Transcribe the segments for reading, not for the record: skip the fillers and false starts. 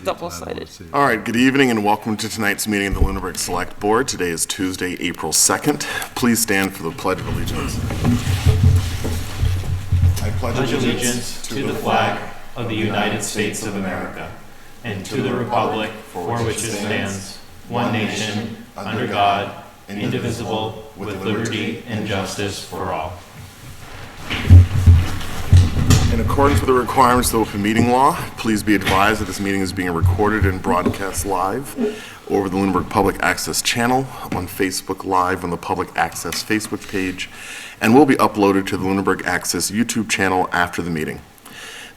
Double-sided. All right, good evening and welcome to tonight's meeting of the Lunenburg Select Board. Today is Tuesday, April 2nd. Please stand for the Pledge of Allegiance. I pledge allegiance to the flag of the United States of America and to the republic for which it stands, one nation, under God, indivisible, with liberty and justice for all. In accordance with the requirements of the open meeting law, please be advised that this meeting is being recorded and broadcast live over the Lunenburg Public Access channel, on Facebook Live on the Public Access Facebook page, and will be uploaded to the Lunenburg Access YouTube channel after the meeting.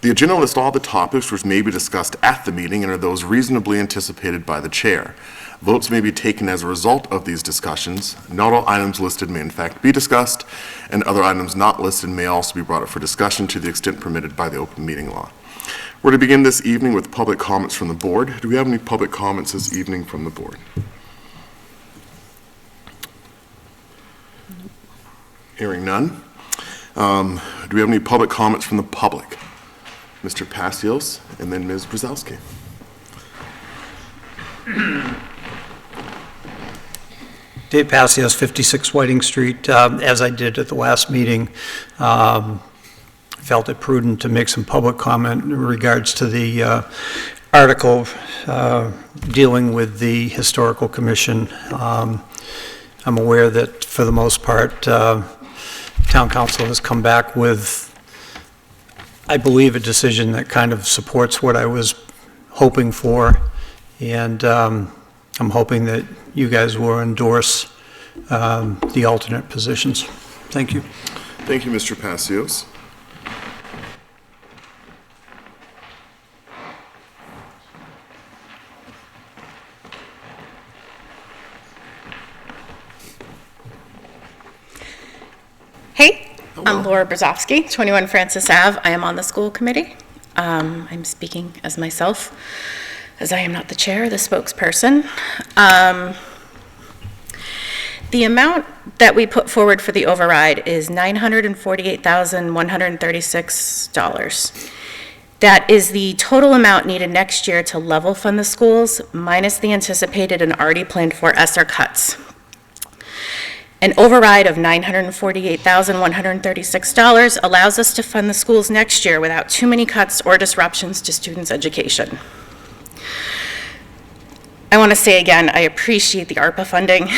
The agenda lists all the topics which may be discussed at the meeting and are those reasonably anticipated by the chair. Votes may be taken as a result of these discussions. Not all items listed may in fact be discussed, and other items not listed may also be brought up for discussion to the extent permitted by the open meeting law. We're to begin this evening with public comments from the board. Do we have any public comments this evening from the board? Hearing none. Do we have any public comments from the public? Mr. Passios and then Ms. Brzezowski. Dave Passios, 56 Whiting Street. As I did at the last meeting, felt it prudent to make some public comment in regards to the article dealing with the Historical Commission. I'm aware that for the most part, Town Council has come back with, I believe, a decision that kind of supports what I was hoping for, and I'm hoping that you guys will endorse the alternate positions. Thank you. Thank you, Mr. Passios. Hey, hello. I'm Laura Brzezowski, 21 Francis Ave. I am on the school committee. I'm speaking as myself, as I am not the chair, the spokesperson. The amount that we put forward for the override is $948,136. That is the total amount needed next year to level fund the schools, minus the anticipated and already planned for ESSER cuts. An override of $948,136 allows us to fund the schools next year without too many cuts or disruptions to students' education. I want to say again, I appreciate the ARPA funding.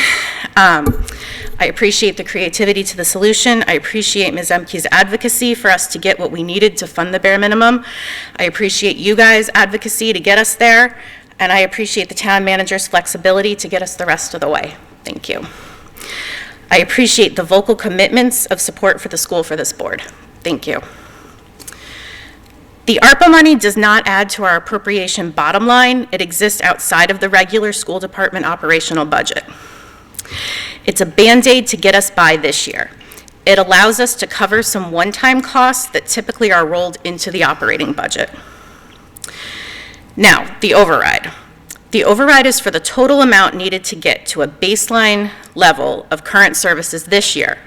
I appreciate the creativity to the solution. I appreciate Ms. Emke's advocacy for us to get what we needed to fund the bare minimum. I appreciate you guys' advocacy to get us there, and I appreciate the town manager's flexibility to get us the rest of the way. Thank you. I appreciate the vocal commitments of support for the school for this board. Thank you. The ARPA money does not add to our appropriation bottom line. It exists outside of the regular school department operational budget. It's a Band-Aid to get us by this year. It allows us to cover some one-time costs that typically are rolled into the operating budget. Now, the override. The override is for the total amount needed to get to a baseline level of current services this year,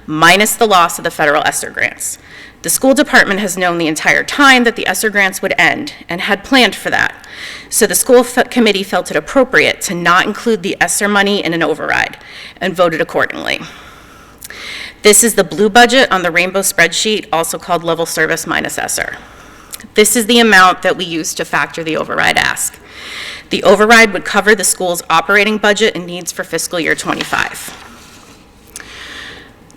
minus the loss of the federal ESSER grants. The school department has known the entire time that the ESSER grants would end and had planned for that. So the school committee felt it appropriate to not include the ESSER money in an override and voted accordingly. This is the blue budget on the rainbow spreadsheet, also called level service minus ESSER. This is the amount that we use to factor the override ask. The override would cover the school's operating budget and needs for fiscal year 25.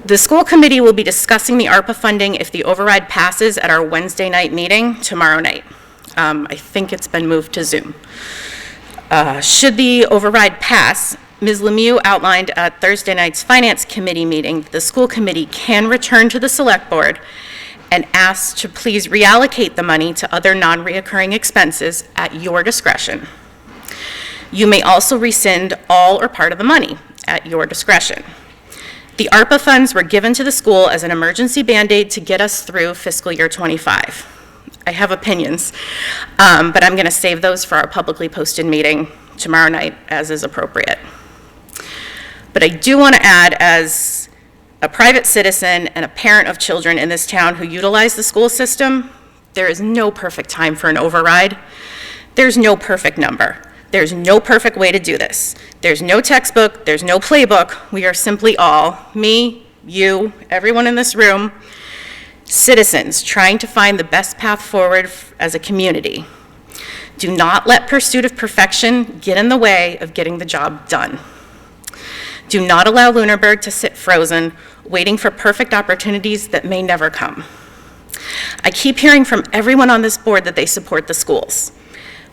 The school committee will be discussing the ARPA funding if the override passes at our Wednesday night meeting tomorrow night. I think it's been moved to Zoom. Should the override pass, Ms. Lemieux outlined at Thursday night's finance committee meeting, the school committee can return to the select board and ask to please reallocate the money to other non-reoccurring expenses at your discretion. You may also rescind all or part of the money at your discretion. The ARPA funds were given to the school as an emergency Band-Aid to get us through fiscal year 25. I have opinions, but I'm going to save those for our publicly posted meeting tomorrow night as is appropriate. But I do want to add, as a private citizen and a parent of children in this town who utilize the school system, there is no perfect time for an override. There's no perfect number. There's no perfect way to do this. There's no textbook, there's no playbook. We are simply all, me, you, everyone in this room, citizens trying to find the best path forward as a community. Do not let pursuit of perfection get in the way of getting the job done. Do not allow Lunenburg to sit frozen, waiting for perfect opportunities that may never come. I keep hearing from everyone on this board that they support the schools,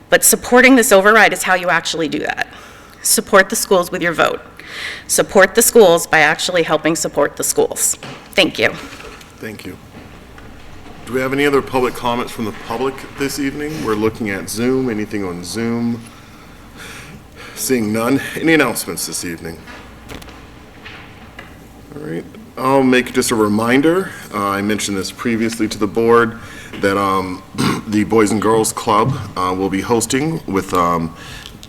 but supporting this override is how you actually do that. Support the schools with your vote. Support the schools by actually helping support the schools. Thank you. Thank you. Do we have any other public comments from the public this evening? We're looking at Zoom. Anything on Zoom? Seeing none. Any announcements this evening? All right. I'll make just a reminder. I mentioned this previously to the board that the Boys and Girls Club will be hosting with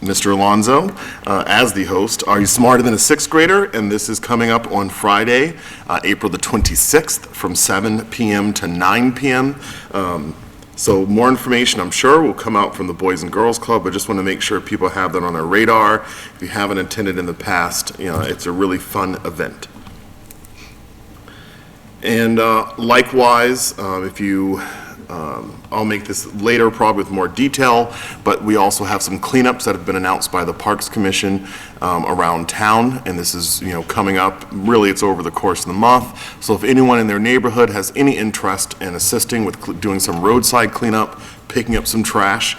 Mr. Alonzo as the host. Are You Smarter Than a Sixth Grader? And this is coming up on Friday, April the 26th from 7 p.m. to 9 p.m. So more information, I'm sure, will come out from the Boys and Girls Club, but just want to make sure people have that on their radar. If you haven't attended in the past, it's a really fun event. And likewise, I'll make this later probably with more detail, but we also have some cleanups that have been announced by the Parks Commission around town, and this is, coming up. Really, it's over the course of the month. So if anyone in their neighborhood has any interest in assisting with doing some roadside cleanup, picking up some trash,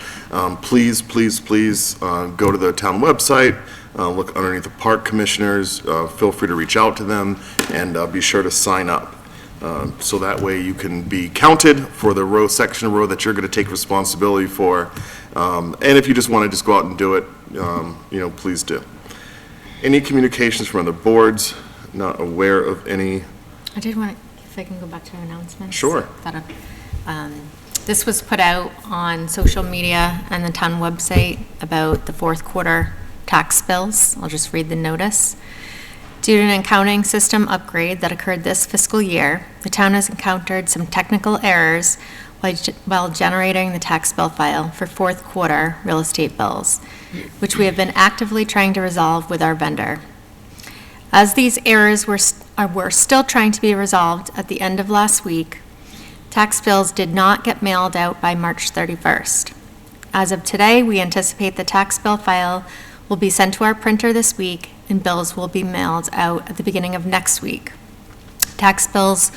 please go to the town website, look underneath the park commissioners, feel free to reach out to them, and be sure to sign up. So that way you can be counted for the section of road that you're going to take responsibility for. And if you just want to just go out and do it, please do. Any communications from other boards? Not aware of any. I did want to, if I can go back to announcements. Sure. This was put out on social media and the town website about the fourth quarter tax bills. I'll just read the notice. Due to an accounting system upgrade that occurred this fiscal year, the town has encountered some technical errors while generating the tax bill file for fourth quarter real estate bills, which we have been actively trying to resolve with our vendor. As these errors were still trying to be resolved at the end of last week, tax bills did not get mailed out by March 31st. As of today, we anticipate the tax bill file will be sent to our printer this week, and bills will be mailed out at the beginning of next week. Tax bills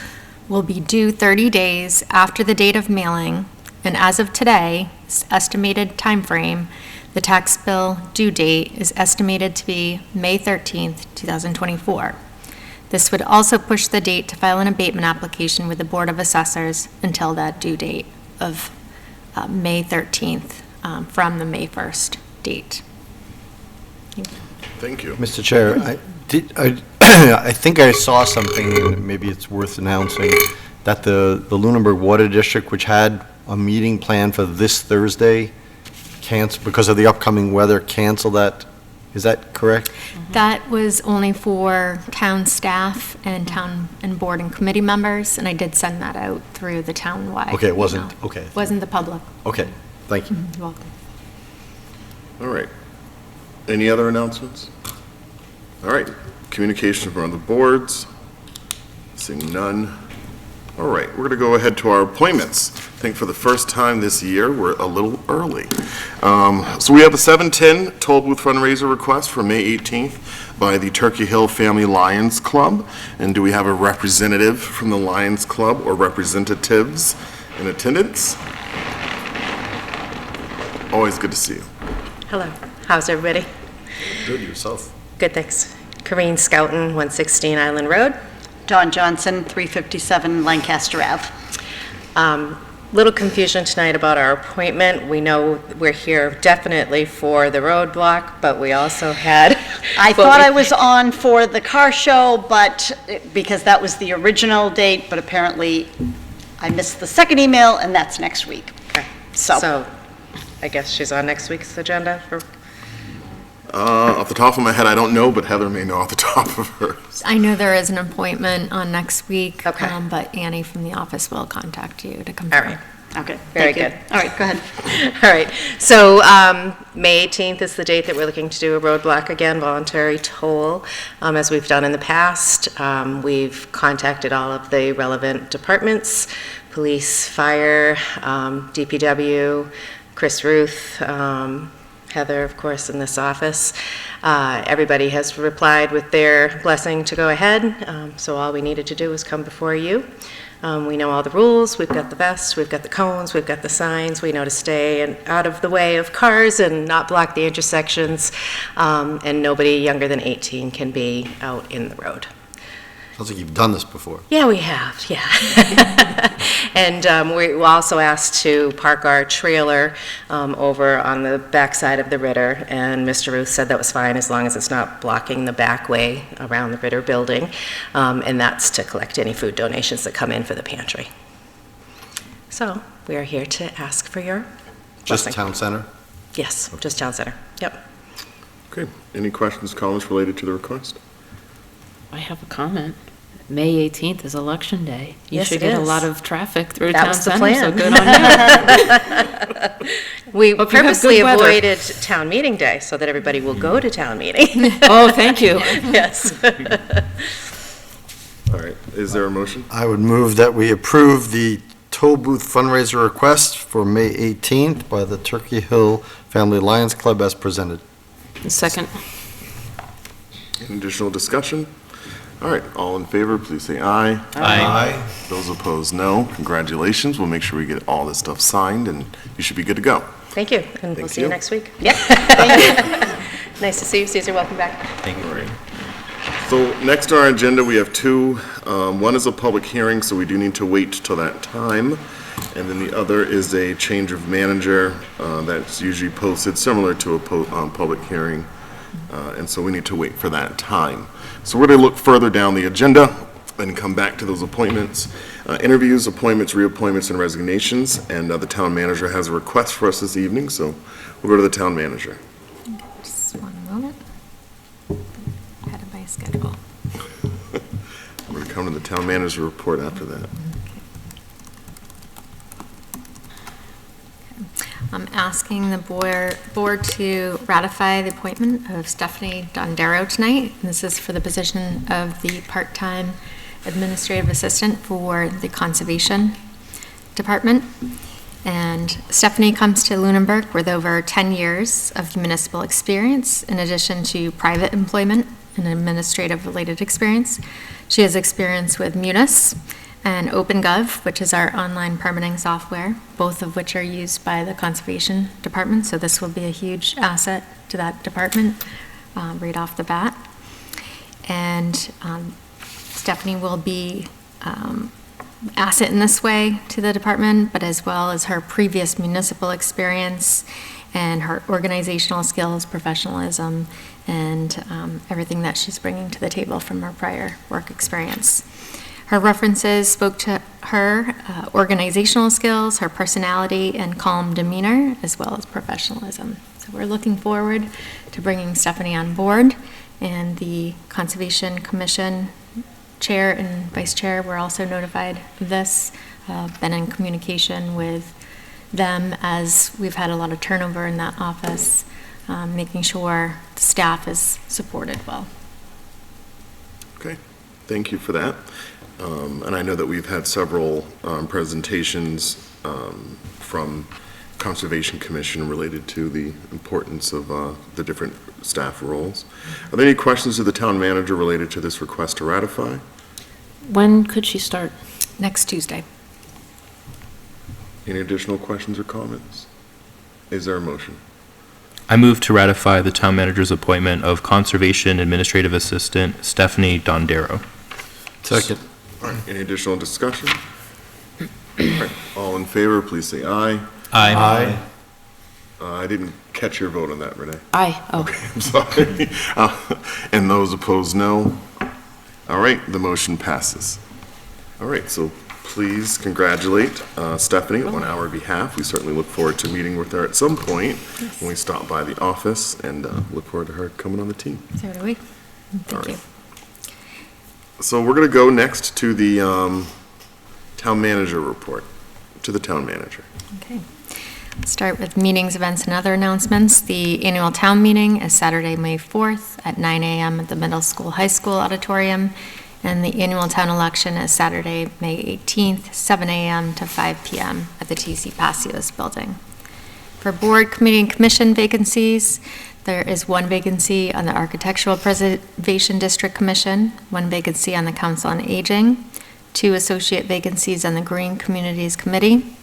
will be due 30 days after the date of mailing, and as of today, estimated time frame, the tax bill due date is estimated to be May 13th, 2024. This would also push the date to file an abatement application with the Board of Assessors until that due date of May 13th from the May 1st date. Thank you. Mr. Chair, I think I saw something, and maybe it's worth announcing, that the Lunenburg Water District, which had a meeting planned for this Thursday, because of the upcoming weather, canceled that. Is that correct? That was only for town staff and town and board and committee members, and I did send that out through the town-wide. Okay, it wasn't, email. okay. Wasn't the public. Okay, thank you. You're welcome. All right. Any other announcements? All right. Communication from the boards. Seeing none. All right. We're going to go ahead to our appointments. I think for the first time this year, we're a little early. So we have a 7:10 toll booth fundraiser request for May 18th by the Turkey Hill Family Lions Club. And do we have a representative from the Lions Club or representatives in attendance? Always good to see you. Hello, how's everybody? Good, yourself. Good, thanks. Corinne Scouten, 116 Island Road. Dawn Johnson, 357 Lancaster Ave. Little confusion tonight about our appointment. We know we're here definitely for the roadblock, but we also had... I thought I was on for the car show, but because that was the original date, but apparently I missed the second email, and that's next week. Okay. So So I guess she's on next week's agenda for... Off the top of my head, I don't know, but Heather may know off the top of her. I know there is an appointment on next week. Okay. But Annie from the office will contact you to All confirm. right. Okay. Very thank you. good. All right, go ahead. All right, so May 18th is the date that we're looking to do a roadblock again, voluntary toll, as we've done in the past. We've contacted all of the relevant departments, police, fire, DPW, Chris Ruth, Heather, of course, in this office. Everybody has replied with their blessing to go ahead, so all we needed to do was come before you. We know all the rules, we've got the vests, we've got the cones, we've got the signs, we know to stay out of the way of cars and not block the intersections, and nobody younger than 18 can be out in the road. Sounds like you've done this before. Yeah, we have, yeah. And we also asked to park our trailer over on the backside of the Ritter, and Mr. Ruth said that was fine as long as it's not blocking the back way around the Ritter building, and that's to collect any food donations that come in for the pantry. So we are here to ask for your Just blessing. town center? Yes, just town center, yep. Okay, any questions, comments related to the request? I have a comment. May 18th is Election Day. You Yes, should it get a is. lot of traffic through That town was the center, so plan. good on you. We Hope you have purposely good weather. avoided town meeting day so that everybody will go to town meeting. Oh, thank you. Yes. All right, is there a motion? I would move that we approve the toll booth fundraiser request for May 18th by the Turkey Hill Family Lions Club as presented. Second. Any additional discussion? All right, all in favor, please say aye. Aye. Those opposed, no. Congratulations, we'll make sure we get all this stuff signed, and you should be good to go. Thank you, and we'll Thank see you you. next week. Yep. Thank you. Nice to see you, Caesar, welcome back. Thank you. So next on our agenda, we have two. One is a public hearing, so we do need to wait till that time. And then the other is a change of manager that's usually posted similar to a public hearing. And so we need to wait for that time. So we're going to look further down the agenda and come back to those appointments. Interviews, appointments, reappointments, and resignations. And the town manager has a request for us this evening, so we'll go to the town manager. Just one moment. Ahead of my schedule. I'm going to come to the town manager report after that. I'm asking the board to ratify the appointment of Stephanie Dondero tonight. And this is for the position of the part-time administrative assistant for the Conservation Department. And Stephanie comes to Lunenburg with over 10 years of municipal experience, in addition to private employment and administrative-related experience. She has experience with Munis and OpenGov, which is our online permitting software, both of which are used by the Conservation Department, so this will be a huge asset to that department right off the bat. And Stephanie will be asset in this way to the department, but as well as her previous municipal experience and her organizational skills, professionalism, and everything that she's bringing to the table from her prior work experience. Her references spoke to her organizational skills, her personality, and calm demeanor, as well as professionalism. So we're looking forward to bringing Stephanie on board, and the Conservation Commission Chair and Vice Chair were also notified of this, been in communication with them as we've had a lot of turnover in that office, making sure the staff is supported well. Okay, thank you for that. And I know that we've had several presentations from Conservation Commission related to the importance of the different staff roles. Are there any questions of the town manager related to this request to ratify? When could she start? Next Tuesday. Any additional questions or comments? Is there a motion? I move to ratify the town manager's appointment of Conservation Administrative Assistant Stephanie Dondero. Second. All right, any additional discussion? All right, all in favor, please say aye. Aye. I didn't catch your vote on that, Renee. Aye. Oh, I'm sorry. And those opposed, no. All right, the motion passes. All right, so please congratulate Stephanie on our behalf. We certainly look forward to meeting with her at some point when we stop by the office, and look forward to her coming on the team. So do we. Thank you. So we're going to go next to the town manager report, to the town manager. Okay. Start with meetings, events, and other announcements. The annual town meeting is Saturday, May 4th at 9 a.m. at the Middle School High School Auditorium, and the annual town election is Saturday, May 18th, 7 a.m. to 5 p.m. at the T.C. Passios Building. For board, committee, and commission vacancies, there is one vacancy on the Architectural Preservation District Commission, one vacancy on the Council on Aging, 2 associate vacancies on the Green Communities Committee,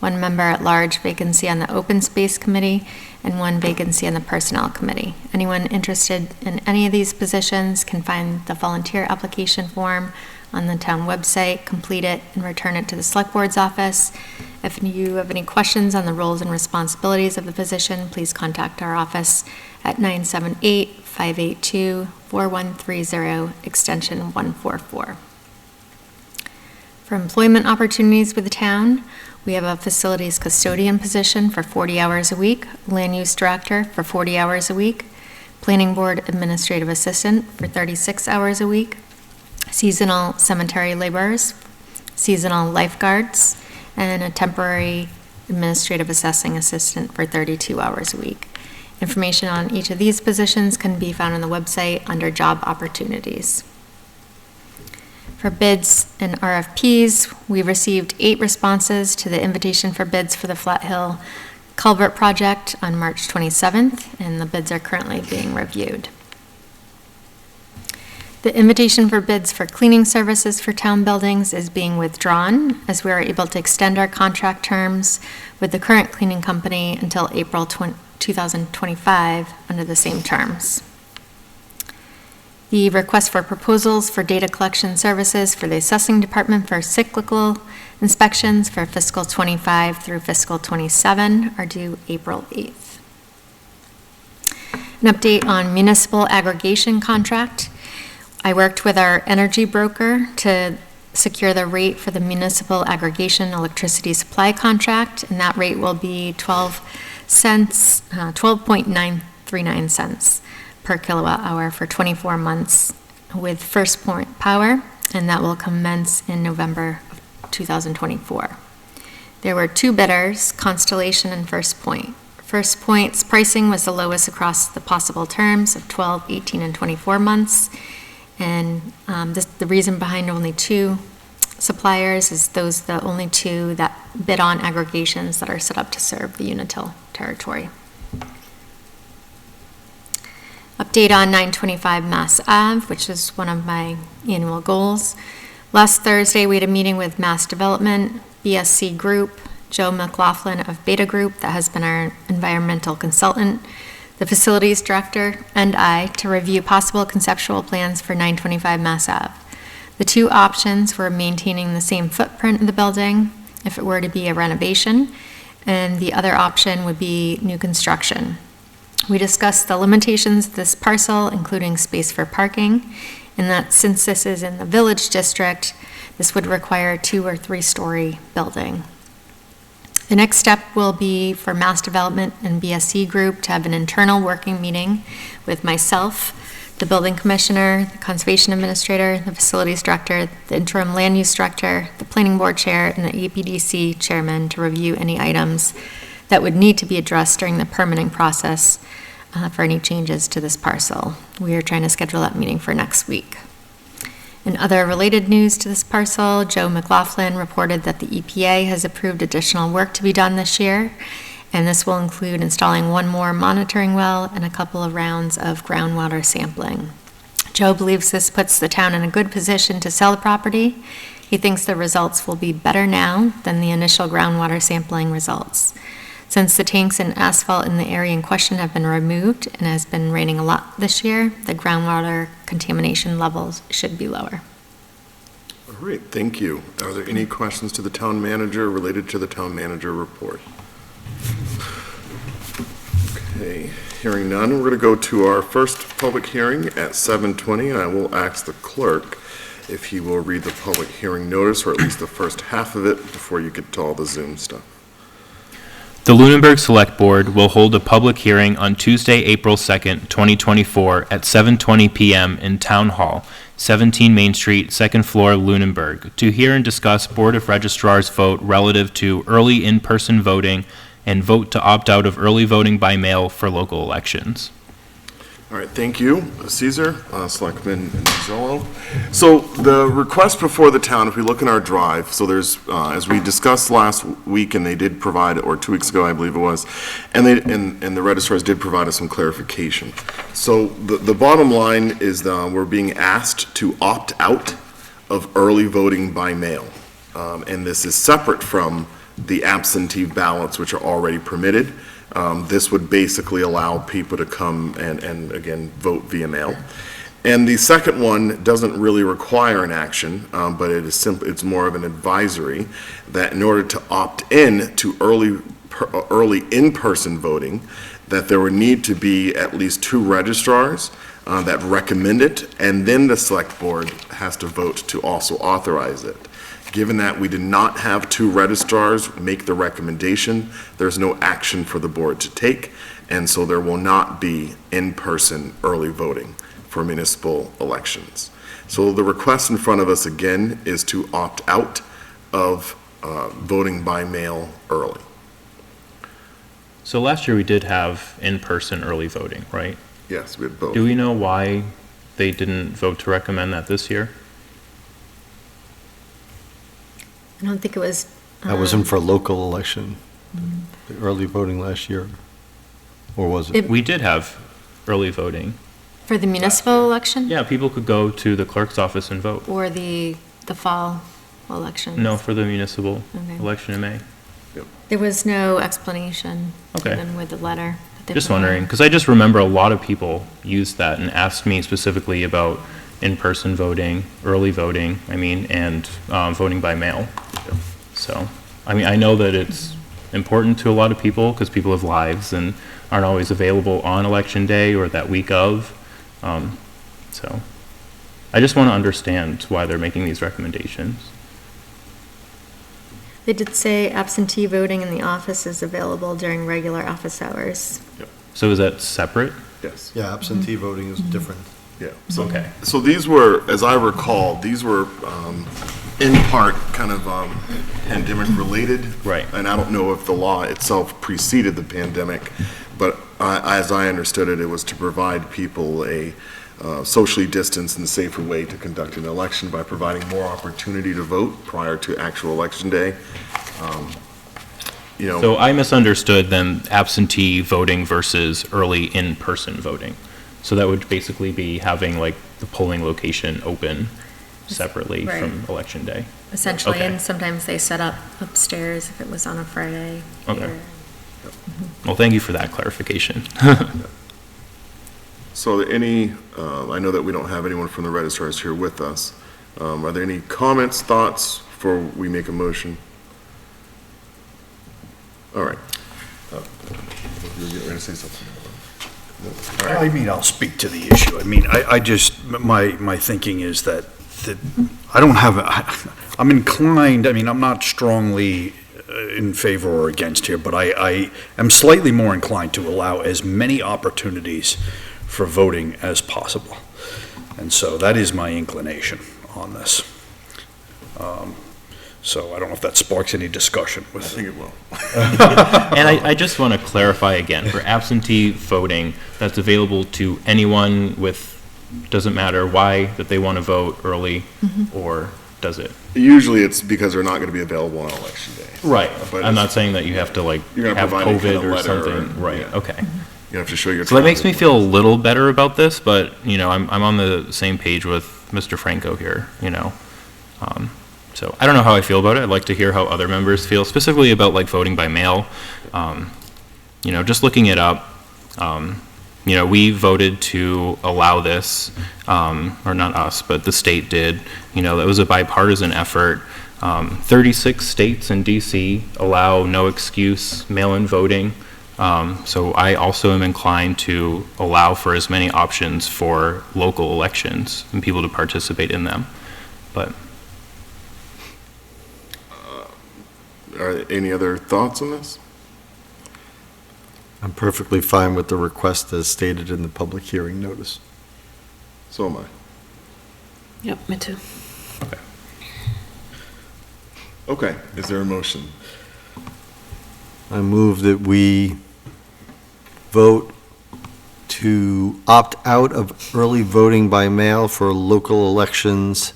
1 member-at-large vacancy on the Open Space Committee, and 1 vacancy on the Personnel Committee. Anyone interested in any of these positions can find the volunteer application form on the town website, complete it, and return it to the Select Board's office. If you have any questions on the roles and responsibilities of the position, please contact our office at 978-582-4130, extension 144. For employment opportunities with the town, we have a facilities custodian position for 40 hours a week, land use director for 40 hours a week, planning board administrative assistant for 36 hours a week, seasonal cemetery laborers, seasonal lifeguards, and a temporary administrative assessing assistant for 32 hours a week. Information on each of these positions can be found on the website under job opportunities. For bids and RFPs, we received 8 responses to the invitation for bids for the Flat Hill Culvert Project on March 27th, and the bids are currently being reviewed. The invitation for bids for cleaning services for town buildings is being withdrawn, as we are able to extend our contract terms with the current cleaning company until April 2025 under the same terms. The request for proposals for data collection services for the assessing department for cyclical inspections for fiscal 25 through fiscal 27 are due April 8th. An update on municipal aggregation contract. I worked with our energy broker to secure the rate for the municipal aggregation electricity supply contract, and that rate will be 12.939 cents per kilowatt hour for 24 months with First Point Power, and that will commence in November of 2024. There were 2 bidders, Constellation and First Point. First Point's pricing was the lowest across the possible terms of 12, 18, and 24 months. And the reason behind only 2 suppliers is those the only 2 that bid on aggregations that are set up to serve the Unitil territory. Update on 925 Mass Ave, which is one of my annual goals. Last Thursday, we had a meeting with Mass Development, BSC Group, Joe McLaughlin of Beta Group, that has been our environmental consultant, the facilities director, and I, to review possible conceptual plans for 925 Mass Ave. The 2 options were maintaining the same footprint of the building if it were to be a renovation, and the other option would be new construction. We discussed the limitations of this parcel, including space for parking, and that since this is in the village district, this would require a 2- or 3-story building. The next step will be for Mass Development and BSC Group to have an internal working meeting with myself, the building commissioner, the conservation administrator, the facilities director, the interim land use director, the planning board chair, and the APDC chairman to review any items that would need to be addressed during the permitting process for any changes to this parcel. We are trying to schedule that meeting for next week. In other related news to this parcel, Joe McLaughlin reported that the EPA has approved additional work to be done this year, and this will include installing 1 more monitoring well and a couple of rounds of groundwater sampling. Joe believes this puts the town in a good position to sell the property. He thinks the results will be better now than the initial groundwater sampling results. Since the tanks and asphalt in the area in question have been removed and has been raining a lot this year, the groundwater contamination levels should be lower. All right, thank you. Are there any questions to the town manager related to the town manager report? Okay, hearing none, we're going to go to our first public hearing at 7:20, and I will ask the clerk if he will read the public hearing notice, or at least the first half of it, before you get to all the Zoom stuff. The Lunenburg Select Board will hold a public hearing on Tuesday, April 2nd, 2024 at 7:20 PM in Town Hall, 17 Main Street, second floor, Lunenburg, to hear and discuss Board of Registrars' vote relative to early in-person voting and vote to opt out of early voting by mail for local elections. All right, thank you, Caesar, Selectman Nizzolo. So the request before the town, if we look in our drive, so there's, as we discussed last week, and they did provide, or 2 weeks ago, I believe it was, and the registrars did provide us some clarification. So the bottom line is we're being asked to opt out of early voting by mail. And this is separate from the absentee ballots, which are already permitted. This would basically allow people to come and again, vote via mail. And the second one doesn't really require an action, but it is simply, it's more of an advisory that in order to opt in to early in-person voting, that there would need to be at least 2 registrars that recommend it, and then the select board has to vote to also authorize it. Given that we did not have 2 registrars make the recommendation, there's no action for the board to take, and so there will not be in-person early voting for municipal elections. So the request in front of us again is to opt out of voting by mail early. So last year we did have in-person early voting, right? Yes, we had both. Do we know why they didn't vote to recommend that this year? I don't think it was. That wasn't for a local election, the early voting last year, or was it? We did have early voting. For the municipal election? Yeah, people could go to the clerk's office and vote. Or the fall election? No, for the municipal Okay. election in May. There was no explanation Okay. given with the letter. that they Just provided. wondering, because I just remember a lot of people used that and asked me specifically about in-person voting, early voting, and voting by mail. So, I know that it's important to a lot of people because people have lives and aren't always available on election day or that week of. So, I just want to understand why they're making these recommendations. They did say absentee voting in the office is available during regular office hours. So is that separate? Yes. Yeah, absentee voting is different. Yeah. So, Okay. So these were, as I recall, these were in part kind of pandemic related. Right. And I don't know if the law itself preceded the pandemic, but as I understood it, it was to provide people a socially distanced and safer way to conduct an election by providing more opportunity to vote prior to actual election day. So I misunderstood then absentee voting versus early in-person voting. So that would basically be having like the polling location open separately Right. from election day. Essentially, Okay. and sometimes they set up upstairs if it was on a Friday. Okay. here. Well, thank you for that clarification. So I know that we don't have anyone from the registrars here with us. Are there any comments, thoughts before we make a motion? All right. You were getting ready to say something. I mean, I'll speak to the issue. I mean, I just, my thinking is that I don't have, I'm inclined, I mean, I'm not strongly in favor or against here, but I am slightly more inclined to allow as many opportunities for voting as possible. And so that is my inclination on this. So I don't know if that sparks any discussion with. I think it will. And I just want to clarify again, for absentee voting, that's available to anyone with, doesn't matter why, that they want to vote early, or does it? Usually it's because they're not going to be available on election day. Right, But I'm not saying that you have to like You're gonna have provide any kind COVID of or letter or- something, right, yeah. okay. You have to show your. So that makes me travel. feel a little better about this, but, I'm on the same page with Mr. Franco here, So I don't know how I feel about it. I'd like to hear how other members feel, specifically about like voting by mail. Just looking it up, we voted to allow this, or not us, but the state did. That was a bipartisan effort. 36 states and DC allow no excuse mail-in voting. So I also am inclined to allow for as many options for local elections and people to participate in them. but Are there any other thoughts on this? I'm perfectly fine with the request as stated in the public hearing notice. So am I. Yep, me too. Okay, is there a motion? I move that we vote to opt out of early voting by mail for local elections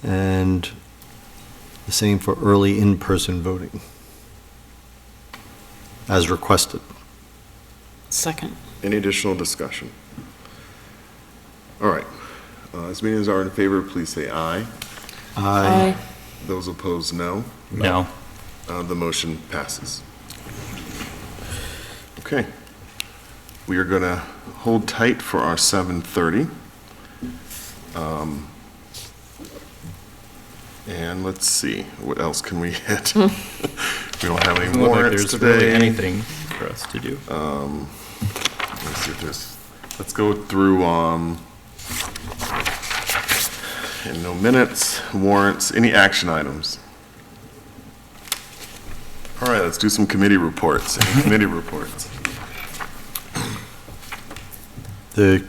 and the same for early in-person voting, as requested. Second. Any additional discussion? All right. As many as are in favor, please say aye. Aye. Those opposed, no. no. The motion passes. Okay. We are going to hold tight for our 7:30. And let's see, what else can we hit? We don't have any Doesn't look like warrants there's really today. anything for us to do. Let's see if there's, let's go through, and no minutes, warrants, any action items? All right, let's do some committee reports. Any committee reports? The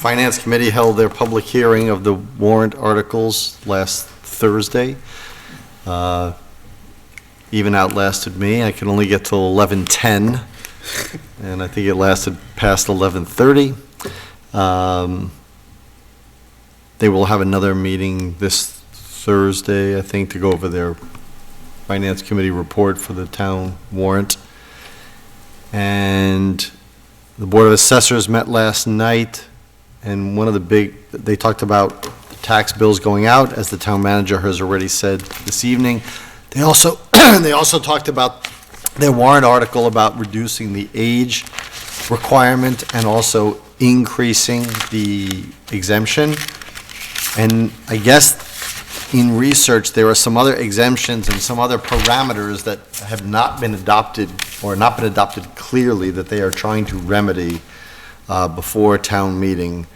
Finance Committee held their public hearing of the warrant articles last Thursday. Even outlasted me. I could only get till 11:10, and I think it lasted past 11:30. They will have another meeting this Thursday, I think, to go over their Finance Committee report for the town warrant. And the Board of Assessors met last night, and one of the they talked about the tax bills going out, as the town manager has already said this evening. They also, they also talked about their warrant article about reducing the age requirement and also increasing the exemption. And I guess in research, there are some other exemptions and some other parameters that have not been adopted, or not been adopted clearly, that they are trying to remedy before town meeting.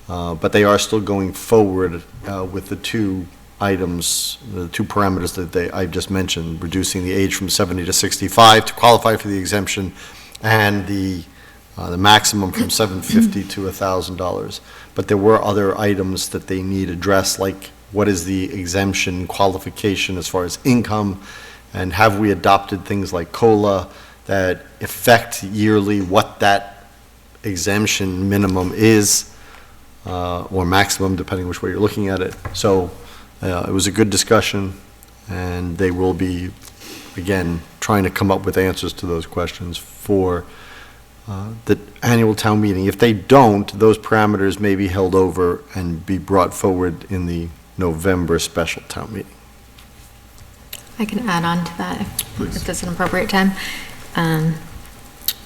But they are still going forward with the two items, the two parameters that I just mentioned, reducing the age from 70 to 65 to qualify for the exemption, and the maximum from $750 to $1,000. But there were other items that they need addressed, like what is the exemption qualification as far as income, and have we adopted things like COLA that affect yearly what that exemption minimum is, or maximum, depending which way you're looking at it. So it was a good discussion, and they will be, again, trying to come up with answers to those questions for the annual town meeting. If they don't, those parameters may be held over and be brought forward in the November special town meeting. I can add on to that if there's an appropriate time,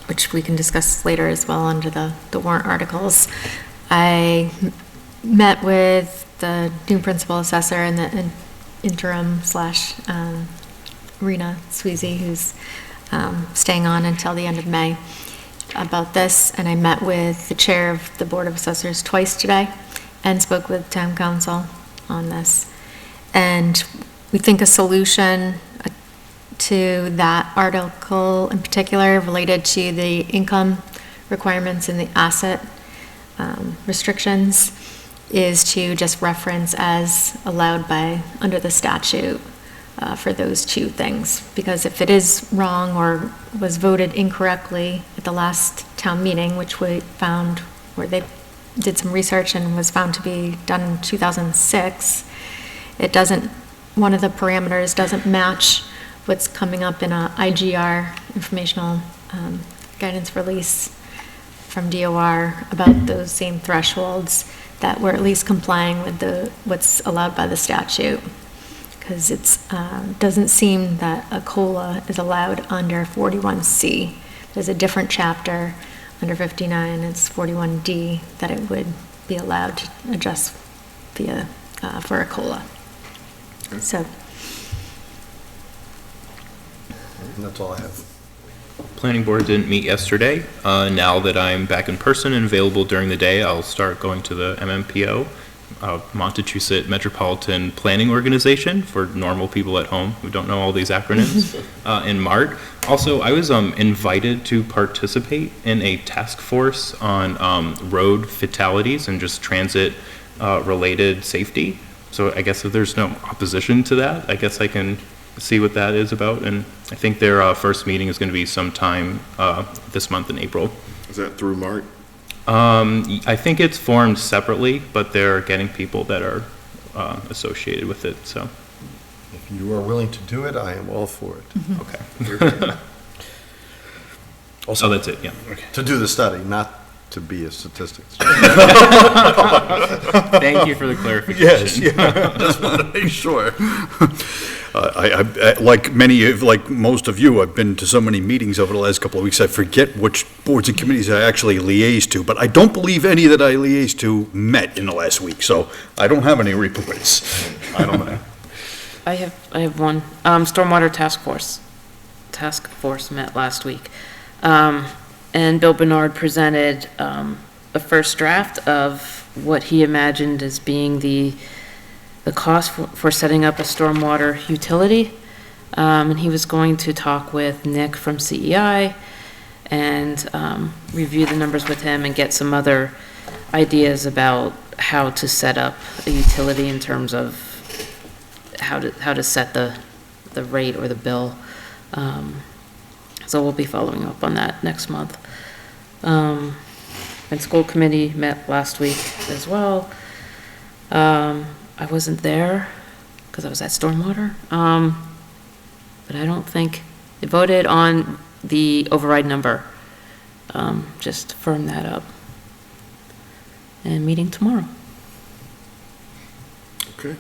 which we can discuss later as well under the warrant articles. I met with the new principal assessor and the interim slash Rena Sweezy, who's staying on until the end of May, about this, and I met with the chair of the Board of Assessors twice today and spoke with town council on this. And we think a solution to that article in particular related to the income requirements and the asset restrictions is to just reference as allowed by, under the statute, for those two things. Because if it is wrong or was voted incorrectly at the last town meeting, which we found, where they did some research and was found to be done in 2006, it doesn't, one of the parameters doesn't match what's coming up in a IGR, informational guidance release from DOR, about those same thresholds, that we're at least complying with what's allowed by the statute. Because it doesn't seem that a COLA is allowed under 41C. There's a different chapter under 59, it's 41D, that it would be allowed to adjust via, for a COLA. So. And that's all I have. Planning board didn't meet yesterday. Now that I'm back in person and available during the day, I'll start going to the MMPO Montechusett Metropolitan Planning Organization for normal people at home who don't know all these acronyms, in MART. Also, I was invited to participate in a task force on road fatalities and just transit related safety. So I guess if there's no opposition to that, I guess I can see what that is about. And I think their first meeting is going to be sometime this month in April. Is that through MART? I think it's formed separately, but they're getting people that are associated with it, so. If you are willing to do it, I am all for it. Okay. Also, that's it, yeah. To do the study, not to be a statistics. Thank you for the clarification. Yes, yeah, just want to make sure. Like most of you, I've been to so many meetings over the last couple of weeks, I forget which boards and committees I actually liaise to, but I don't believe any that I liaise to met in the last week, so I don't have any reports. I don't know. I have one. Stormwater Task Force met last week. And Bill Bernard presented a first draft of what he imagined as being the cost for setting up a stormwater utility. And he was going to talk with Nick from CEI and review the numbers with him and get some other ideas about how to set up a utility in terms of how to set the rate or the bill. So we'll be following up on that next month. And school committee met last week as well. I wasn't there because I was at Stormwater. But I don't think they voted on the override number. Just to firm that up. And meeting tomorrow. Okay.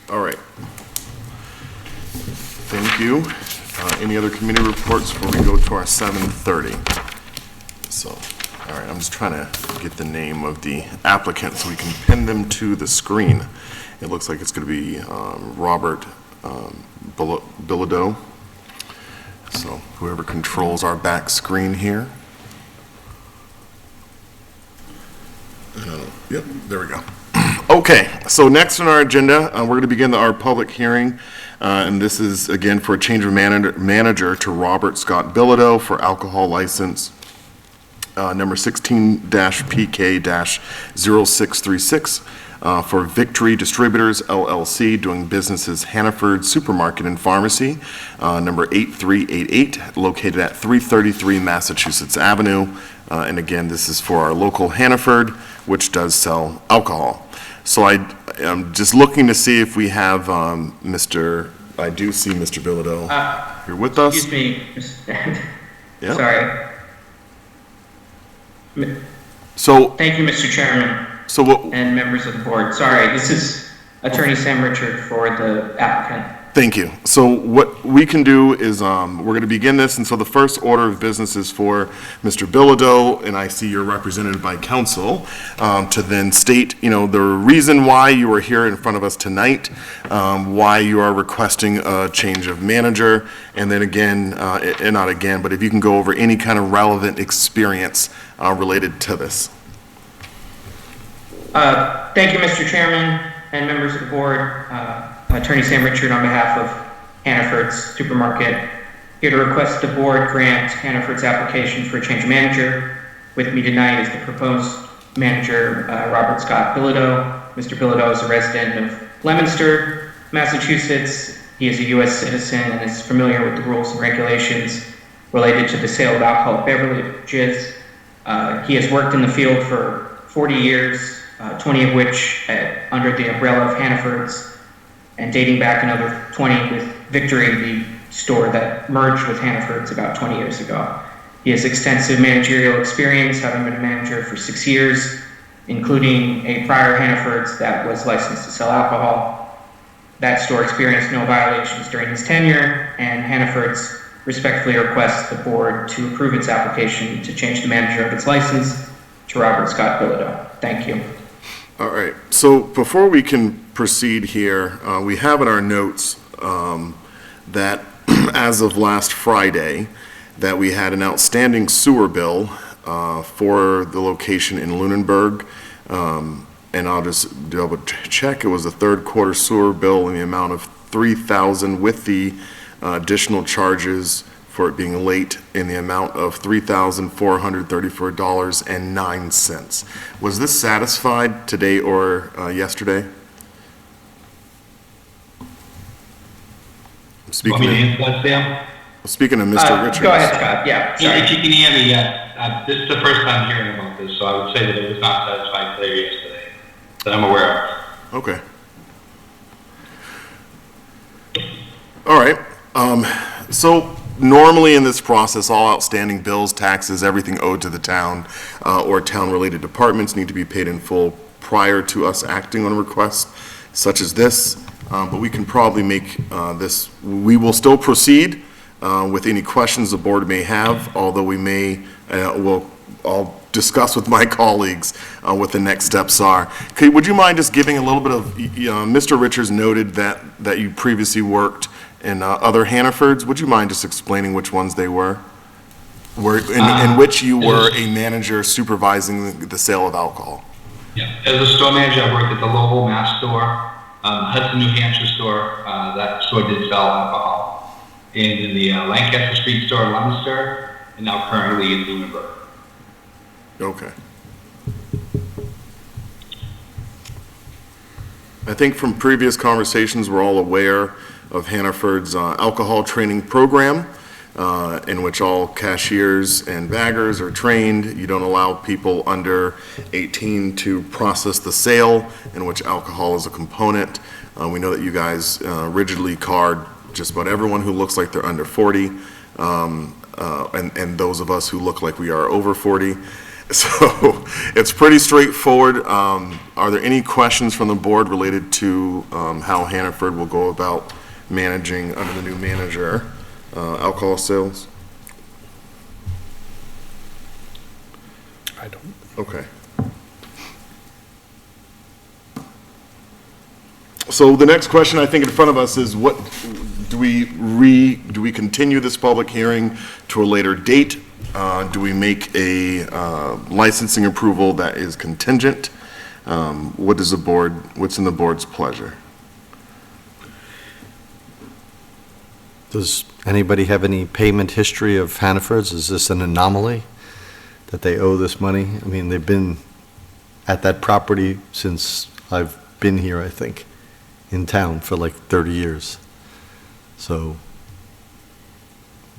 All right. Thank you. Any other committee reports before we go to our 7:30? So, all right, I'm just trying to get the name of the applicant so we can pin them to the screen. It looks like it's going to be Robert Bilodeau. So whoever controls our back screen here. Yep, there we go. Okay, so next on our agenda, we're going to begin our public hearing, and this is, again, for a change of manager to Robert Scott Bilodeau for alcohol license number 16-PK-0636 for Victory Distributors LLC, doing business as Hannaford Supermarket and Pharmacy, number 8388, located at 333 Massachusetts Avenue. And again, this is for our local Hannaford, which does sell alcohol. So I'm just looking to see if we have I do see Mr. Bilodeau here with us. Excuse me, Yeah. sorry. So, Thank you, Mr. Chairman so what, and members of the board. Sorry, this is Attorney Sam Richard for the applicant. thank you. So what we can do is, we're going to begin this, and so the first order of business is for Mr. Bilodeau, and I see you're represented by counsel, to then state, the reason why you are here in front of us tonight, why you are requesting a change of manager, and then again, and not again, but if you can go over any kind of relevant experience related to this. Thank you, Mr. Chairman and members of the board. Attorney Sam Richard on behalf of Hannaford's Supermarket, here to request the board grant Hannaford's application for a change of manager. With me tonight is the proposed manager, Robert Scott Bilodeau. Mr. Bilodeau is a resident of Leominster, Massachusetts. He is a U.S. citizen and is familiar with the rules and regulations related to the sale of alcoholic beverages. He has worked in the field for 40 years, 20 of which under the umbrella of Hannaford's, and dating back another 20 with Victory, the store that merged with Hannaford's about 20 years ago. He has extensive managerial experience, having been a manager for 6 years, including a prior Hannaford's that was licensed to sell alcohol. That store experienced no violations during his tenure, and Hannaford's respectfully requests the board to approve its application to change the manager of its license to Robert Scott Bilodeau. Thank you. All right, so before we can proceed here, we have in our notes that as of last Friday, that we had an outstanding sewer bill for the location in Lunenburg. And I'll just double check, it was a third quarter sewer bill in the amount of $3,000 with the additional charges for it being late in the amount of $3,434.09. Was this satisfied today or yesterday? Want me to answer that, Sam? Speaking of Mr. Richards. Go ahead, Scott. Yeah, sorry. If you can hear me, this is the first time hearing about this, so I would say that it was not satisfied today or yesterday, that I'm aware of. Okay. All right. So normally in this process, all outstanding bills, taxes, everything owed to the town or town-related departments need to be paid in full prior to us acting on a request such as this. But we can probably make this, we will still proceed with any questions the board may have, although we may, I'll discuss with my colleagues what the next steps are. Would you mind just giving a little bit of, Mr. Richards noted that you previously worked in other Hannafords. Would you mind just explaining which ones they were? In which you were a manager supervising the sale of alcohol? Yeah, as a store manager, I worked at the Lowell Mass store, Hudson, New Hampshire store. That store did sell alcohol. And in the Lancaster Street store in Leominster, and now currently in Lunenburg. Okay. I think from previous conversations, we're all aware of Hannaford's alcohol training program, in which all cashiers and baggers are trained. You don't allow people under 18 to process the sale, in which alcohol is a component. We know that you guys rigidly card just about everyone who looks like they're under 40, and those of us who look like we are over 40. So it's pretty straightforward. Are there any questions from the board related to how Hannaford will go about managing under the new manager alcohol sales? I don't. Okay. So the next question I think in front of us is, what do we continue this public hearing to a later date? Do we make a licensing approval that is contingent? What's in the board's pleasure? Does anybody have any payment history of Hannaford's? Is this an anomaly that they owe this money? I mean, they've been at that property since I've been here, I think, in town for like 30 years. So.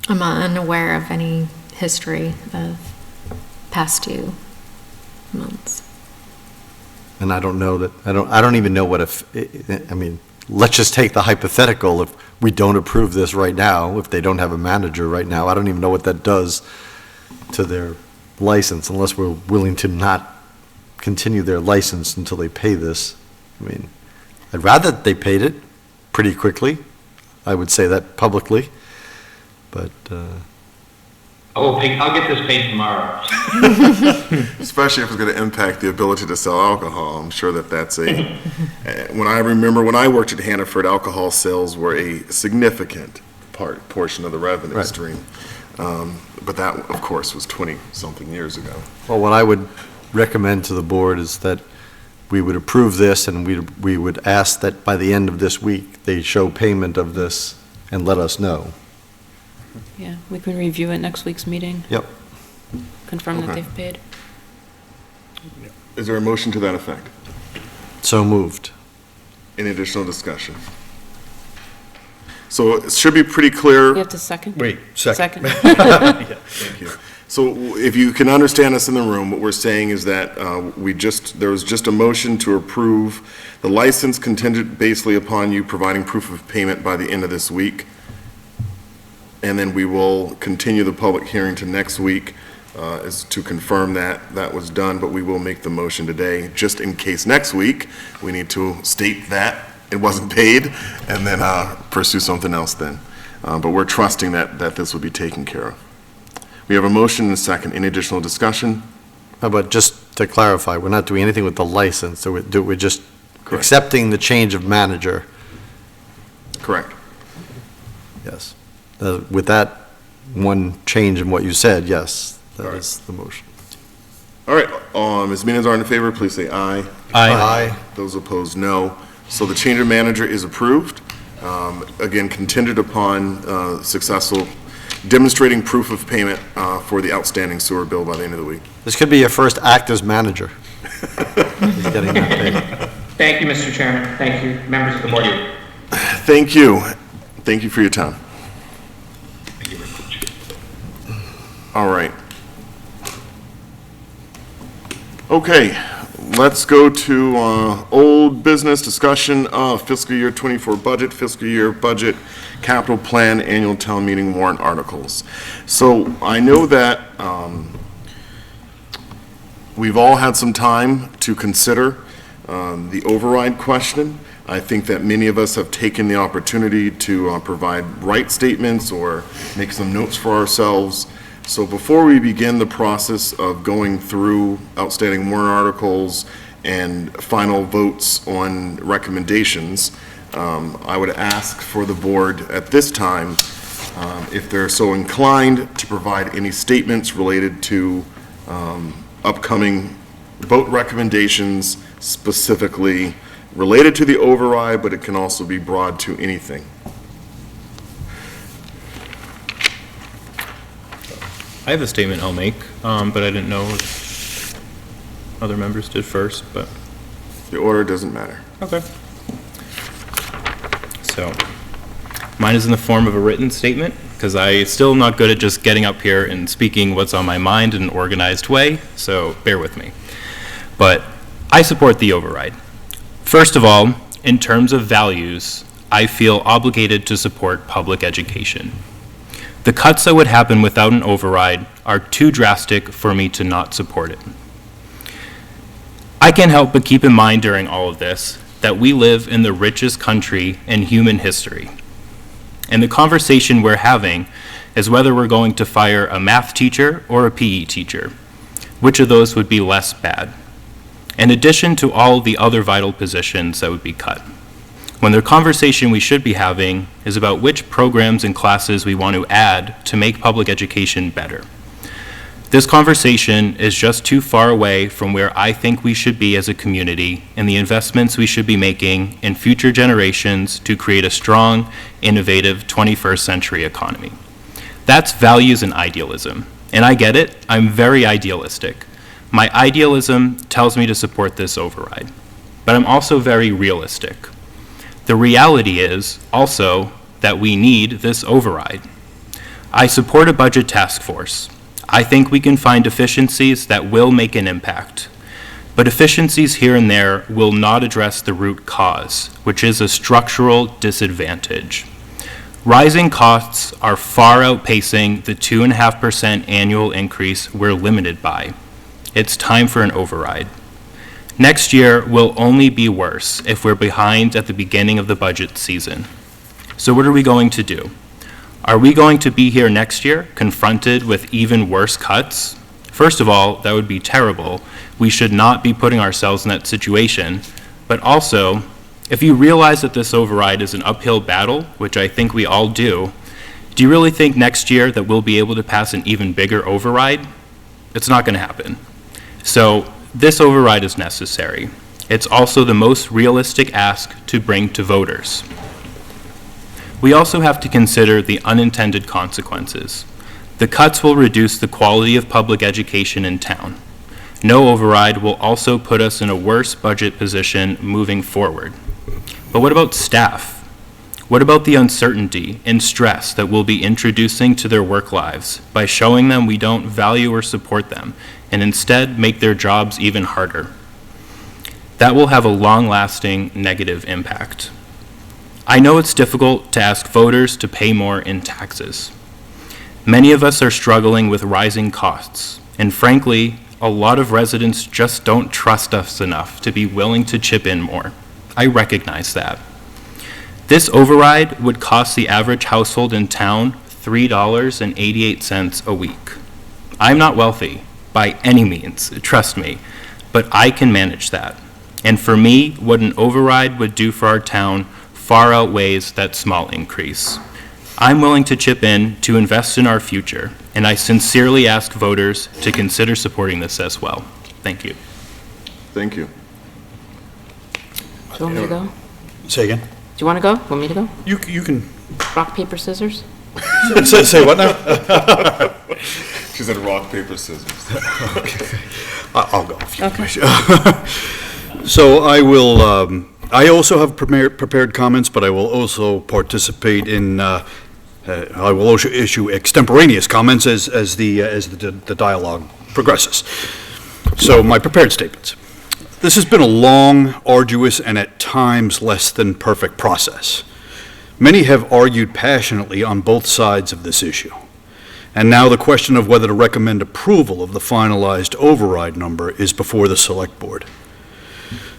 I'm unaware of any history of past due months. And I don't know that, I don't even know what I mean, let's just take the hypothetical. If we don't approve this right now, if they don't have a manager right now, I don't even know what that does to their license unless we're willing to not continue their license until they pay this. I mean, I'd rather they paid it pretty quickly. I would say that publicly, but I'll get this paid tomorrow. Especially if it's going to impact the ability to sell alcohol. I'm sure that's when I worked at Hannaford, alcohol sales were a significant portion of the revenue stream. But that, of course, was 20-something years ago. Well, what I would recommend to the board is that we would approve this, and we would ask that by the end of this week, they show payment of this and let us know. Yeah, we can review it next week's meeting. Yep. Confirm that they've paid. Is there a motion to that effect? So moved. Any additional discussion? So it should be pretty clear. You have to second? Wait, second. Thank you. So if you can understand us in the room, what we're saying is that there was just a motion to approve the license contingent basically upon you providing proof of payment by the end of this week. And then we will continue the public hearing to next week is to confirm that was done, but we will make the motion today, just in case next week we need to state that it wasn't paid and then pursue something else then. But we're trusting that this will be taken care of. We have a motion and a second. Any additional discussion? But just to clarify, we're not doing anything with the license, so we're just Correct. accepting the change of manager. Correct. Yes. With that one change in what you said, yes, that is the motion. All right, as many as are in favor, please say aye. Aye. Those opposed, no. So the change of manager is approved. Again, contingent upon successful demonstrating proof of payment for the outstanding sewer bill by the end of the week. This could be your first act as manager. He's getting that paid. Thank you, Mr. Chairman. Thank you, members of the board. Thank you. Thank you for your time. Thank you very much. All right. Okay, let's go to old business discussion of fiscal year 24 budget, fiscal year budget, capital plan, annual town meeting warrant articles. So I know that we've all had some time to consider the override question. I think that many of us have taken the opportunity to provide right statements or make some notes for ourselves. So before we begin the process of going through outstanding warrant articles and final votes on recommendations, I would ask for the board at this time, if they're so inclined, to provide any statements related to upcoming vote recommendations, specifically related to the override, but it can also be broad to anything. I have a statement I'll make, but I didn't know if other members did first, but. The order doesn't matter. Okay. So, mine is in the form of a written statement, because I still am not good at just getting up here and speaking what's on my mind in an organized way, so bear with me. But I support the override. First of all, in terms of values, I feel obligated to support public education. The cuts that would happen without an override are too drastic for me to not support it. I can't help but keep in mind during all of this that we live in the richest country in human history. And the conversation we're having is whether we're going to fire a math teacher or a PE teacher. Which of those would be less bad? In addition to all the other vital positions that would be cut. When the conversation we should be having is about which programs and classes we want to add to make public education better. This conversation is just too far away from where I think we should be as a community and the investments we should be making in future generations to create a strong, innovative 21st century economy. That's values and idealism. And I get it, I'm very idealistic. My idealism tells me to support this override, but I'm also very realistic. The reality is also that we need this override. I support a budget task force. I think we can find efficiencies that will make an impact. But efficiencies here and there will not address the root cause, which is a structural disadvantage. Rising costs are far outpacing the 2.5% annual increase we're limited by. It's time for an override. Next year will only be worse if we're behind at the beginning of the budget season. So what are we going to do? Are we going to be here next year confronted with even worse cuts? First of all, that would be terrible. We should not be putting ourselves in that situation. But also, if you realize that this override is an uphill battle, which I think we all do you really think next year that we'll be able to pass an even bigger override? It's not going to happen. So this override is necessary. It's also the most realistic ask to bring to voters. We also have to consider the unintended consequences. The cuts will reduce the quality of public education in town. No override will also put us in a worse budget position moving forward. But what about staff? What about the uncertainty and stress that we'll be introducing to their work lives by showing them we don't value or support them and instead make their jobs even harder? That will have a long-lasting negative impact. I know it's difficult to ask voters to pay more in taxes. Many of us are struggling with rising costs, and frankly, a lot of residents just don't trust us enough to be willing to chip in more. I recognize that. This override would cost the average household in town $3.88 a week. I'm not wealthy by any means, trust me, but I can manage that. And for me, what an override would do for our town far outweighs that small increase. I'm willing to chip in to invest in our future, and I sincerely ask voters to consider supporting this as well. Thank you. Thank you. Do you want me to go? Say again? Do you want to go? Want me to go? You can, Rock, paper, scissors? say what now? She said rock, paper, scissors. I'll go. if you Okay. wish. So I will, I also have prepared comments, but I will also participate in, I will also issue extemporaneous comments as the dialogue progresses. So my prepared statements. This has been a long, arduous, and at times less than perfect process. Many have argued passionately on both sides of this issue. And now the question of whether to recommend approval of the finalized override number is before the Select Board.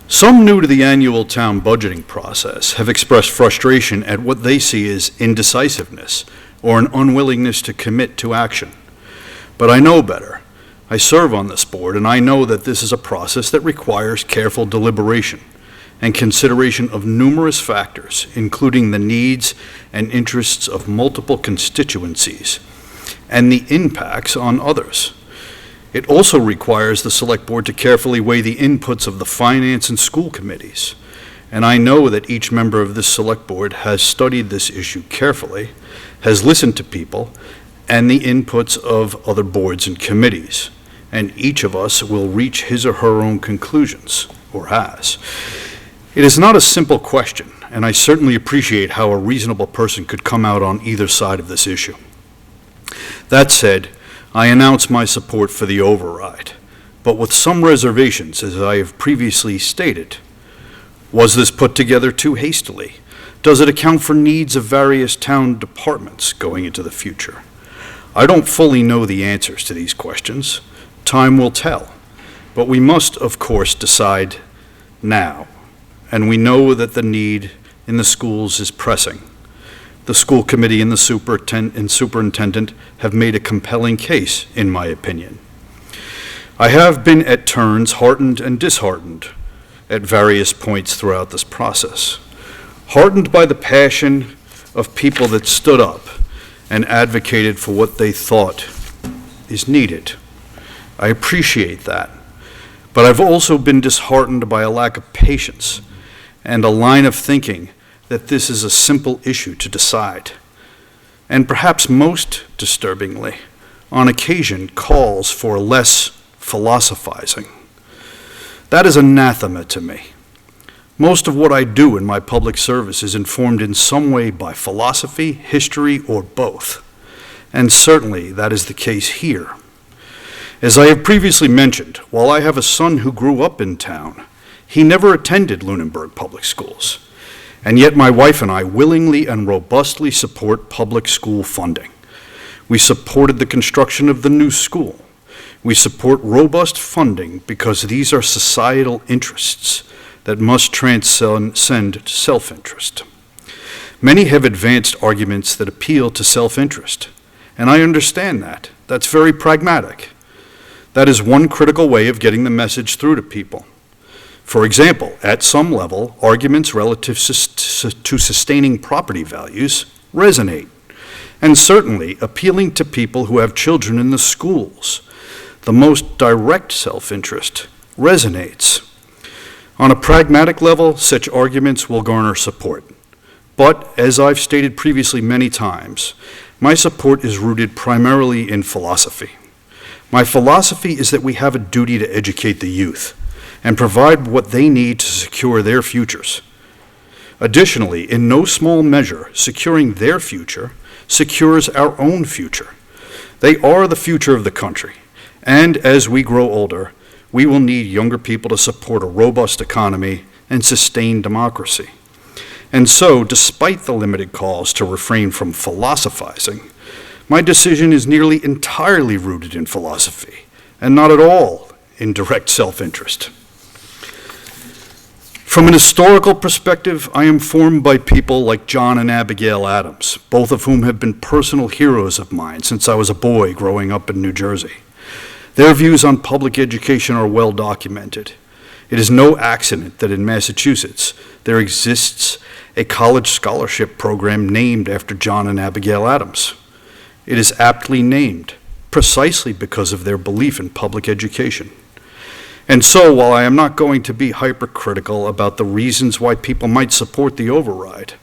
Some new to the annual town budgeting process have expressed frustration at what they see as indecisiveness or an unwillingness to commit to action. But I know better. I serve on this board, and I know that this is a process that requires careful deliberation and consideration of numerous factors, including the needs and interests of multiple constituencies and the impacts on others. It also requires the Select Board to carefully weigh the inputs of the finance and school committees. And I know that each member of this Select Board has studied this issue carefully, has listened to people, and the inputs of other boards and committees. And each of us will reach his or her own conclusions, or has. It is not a simple question, and I certainly appreciate how a reasonable person could come out on either side of this issue. That said, I announce my support for the override, but with some reservations, as I have previously stated. Was this put together too hastily? Does it account for needs of various town departments going into the future? I don't fully know the answers to these questions. Time will tell, but we must, of course, decide now, and we know that the need in the schools is pressing. The school committee and the superintendent have made a compelling case, in my opinion. I have been at turns heartened and disheartened at various points throughout this process. Heartened by the passion of people that stood up and advocated for what they thought is needed. I appreciate that. But I've also been disheartened by a lack of patience and a line of thinking that this is a simple issue to decide. And perhaps most disturbingly, on occasion calls for less philosophizing. That is anathema to me. Most of what I do in my public service is informed in some way by philosophy, history, or both. And certainly that is the case here. As I have previously mentioned, while I have a son who grew up in town, he never attended Lunenburg Public Schools. And yet my wife and I willingly and robustly support public school funding. We supported the construction of the new school. We support robust funding because these are societal interests that must transcend self-interest. Many have advanced arguments that appeal to self-interest, and I understand that. That's very pragmatic. That is one critical way of getting the message through to people. For example, at some level, arguments relative to sustaining property values resonate, and certainly appealing to people who have children in the schools. The most direct self-interest resonates. On a pragmatic level, such arguments will garner support. But, as I've stated previously many times, my support is rooted primarily in philosophy. My philosophy is that we have a duty to educate the youth and provide what they need to secure their futures. Additionally, in no small measure, securing their future secures our own future. They are the future of the country, and as we grow older, we will need younger people to support a robust economy and sustain democracy. And so, despite the limited calls to refrain from philosophizing, my decision is nearly entirely rooted in philosophy, and not at all in direct self-interest. From an historical perspective, I am formed by people like John and Abigail Adams, both of whom have been personal heroes of mine since I was a boy growing up in New Jersey. Their views on public education are well documented. It is no accident that in Massachusetts there exists a college scholarship program named after John and Abigail Adams. It is aptly named, precisely because of their belief in public education. And so, while I am not going to be hypercritical about the reasons why people might support the override,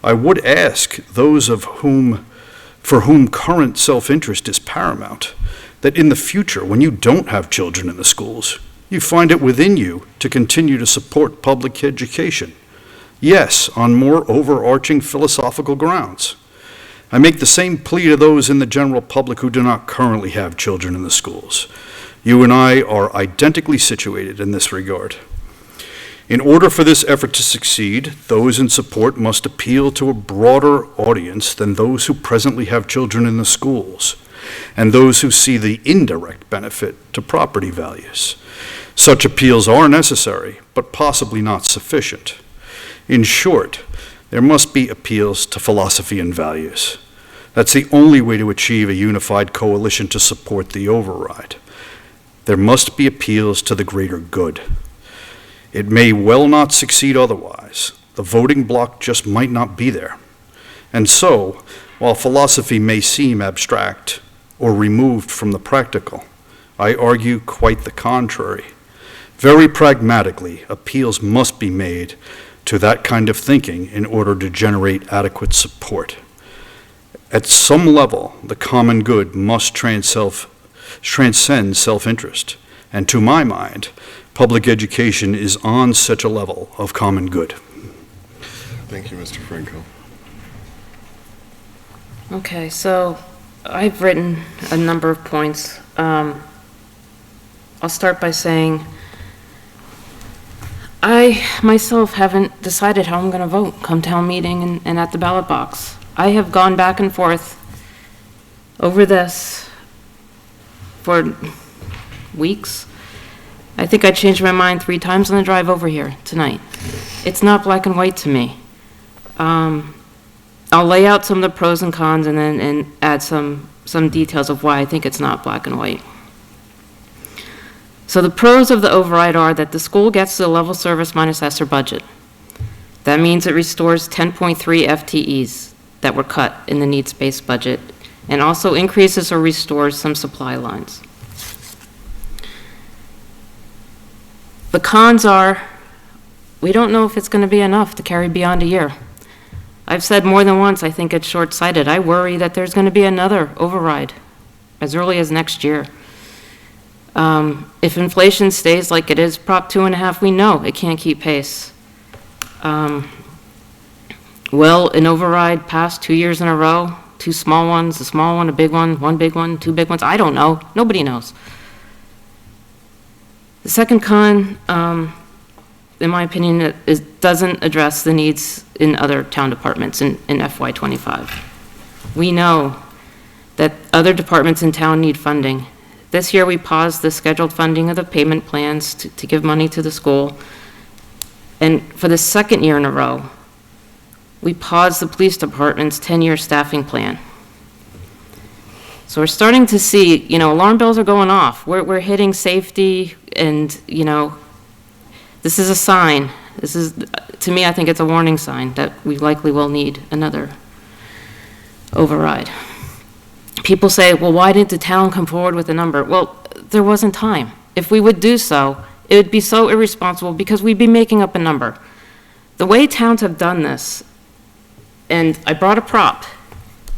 I would ask those for whom current self-interest is paramount, that in the future, when you don't have children in the schools, you find it within you to continue to support public education. Yes, on more overarching philosophical grounds. I make the same plea to those in the general public who do not currently have children in the schools. You and I are identically situated in this regard. In order for this effort to succeed, those in support must appeal to a broader audience than those who presently have children in the schools, and those who see the indirect benefit to property values. Such appeals are necessary, but possibly not sufficient. In short, there must be appeals to philosophy and values. That's the only way to achieve a unified coalition to support the override. There must be appeals to the greater good. It may well not succeed otherwise. The voting bloc just might not be there. And so, while philosophy may seem abstract or removed from the practical, I argue quite the contrary. Very pragmatically, appeals must be made to that kind of thinking in order to generate adequate support. At some level, the common good must transcend self-interest, and to my mind, public education is on such a level of common good. Thank you, Mr. Franco. Okay, so I've written a number of points. I'll start by saying I myself haven't decided how I'm going to vote come town meeting and at the ballot box. I have gone back and forth over this for weeks. I think I changed my mind 3 times on the drive over here tonight. It's not black and white to me. I'll lay out some of the pros and cons and then add some details of why I think it's not black and white. So the pros of the override are that the school gets the level service minus ESSER budget. That means it restores 10.3 FTEs that were cut in the needs-based budget, and also increases or restores some supply lines. The cons are, we don't know if it's going to be enough to carry beyond a year. I've said more than once, I think it's short-sighted. I worry that there's going to be another override as early as next year. If inflation stays like it is, Prop 2.5, we know it can't keep pace. Will an override pass 2 years in a row? 2 small ones, a small one, a big one big one, 2 big ones? I don't know. Nobody knows. The second con, in my opinion, it doesn't address the needs in other town departments in FY25. We know that other departments in town need funding. This year, we paused the scheduled funding of the payment plans to give money to the school. And for the second year in a row, we paused the police department's 10-year staffing plan. So we're starting to see, alarm bells are going off. We're hitting safety, and, this is a sign. This is, to me, I think it's a warning sign that we likely will need another override. People say, well, why didn't the town come forward with a number? Well, there wasn't time. If we would do so, it would be so irresponsible because we'd be making up a number. The way towns have done this, and I brought a prop.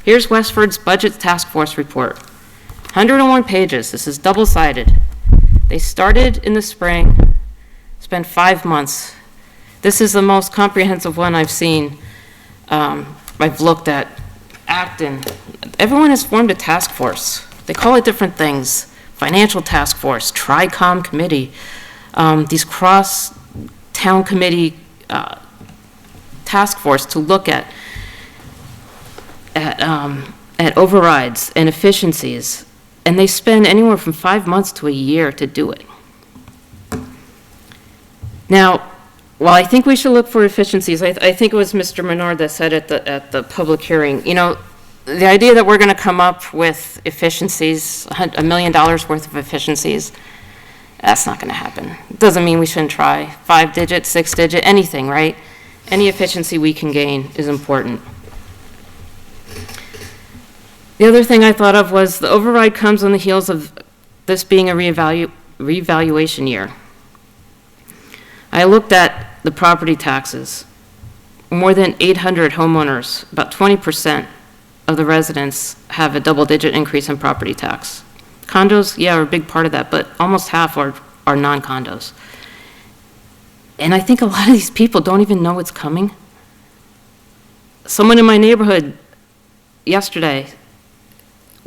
Here's Westford's Budget Task Force report. 101 pages. This is double-sided. They started in the spring, spent 5 months. This is the most comprehensive one I've seen. I've looked at Acton. Everyone has formed a task force. They call it different things. Financial task force, TRICOM committee, these cross-town committee task force to look at overrides and efficiencies, and they spend anywhere from 5 months to a year to do it. Now, while I think we should look for efficiencies, I think it was Mr. Menard that said at the public hearing, the idea that we're going to come up with efficiencies, $1 million worth of efficiencies, that's not going to happen. It doesn't mean we shouldn't try. 5-digit, 6-digit, anything, right? Any efficiency we can gain is important. The other thing I thought of was the override comes on the heels of this being a revaluation year. I looked at the property taxes. More than 800 homeowners, about 20% of the residents have a double-digit increase in property tax. Condos, yeah, are a big part of that, but almost half are non-condos. And I think a lot of these people don't even know it's coming. Someone in my neighborhood yesterday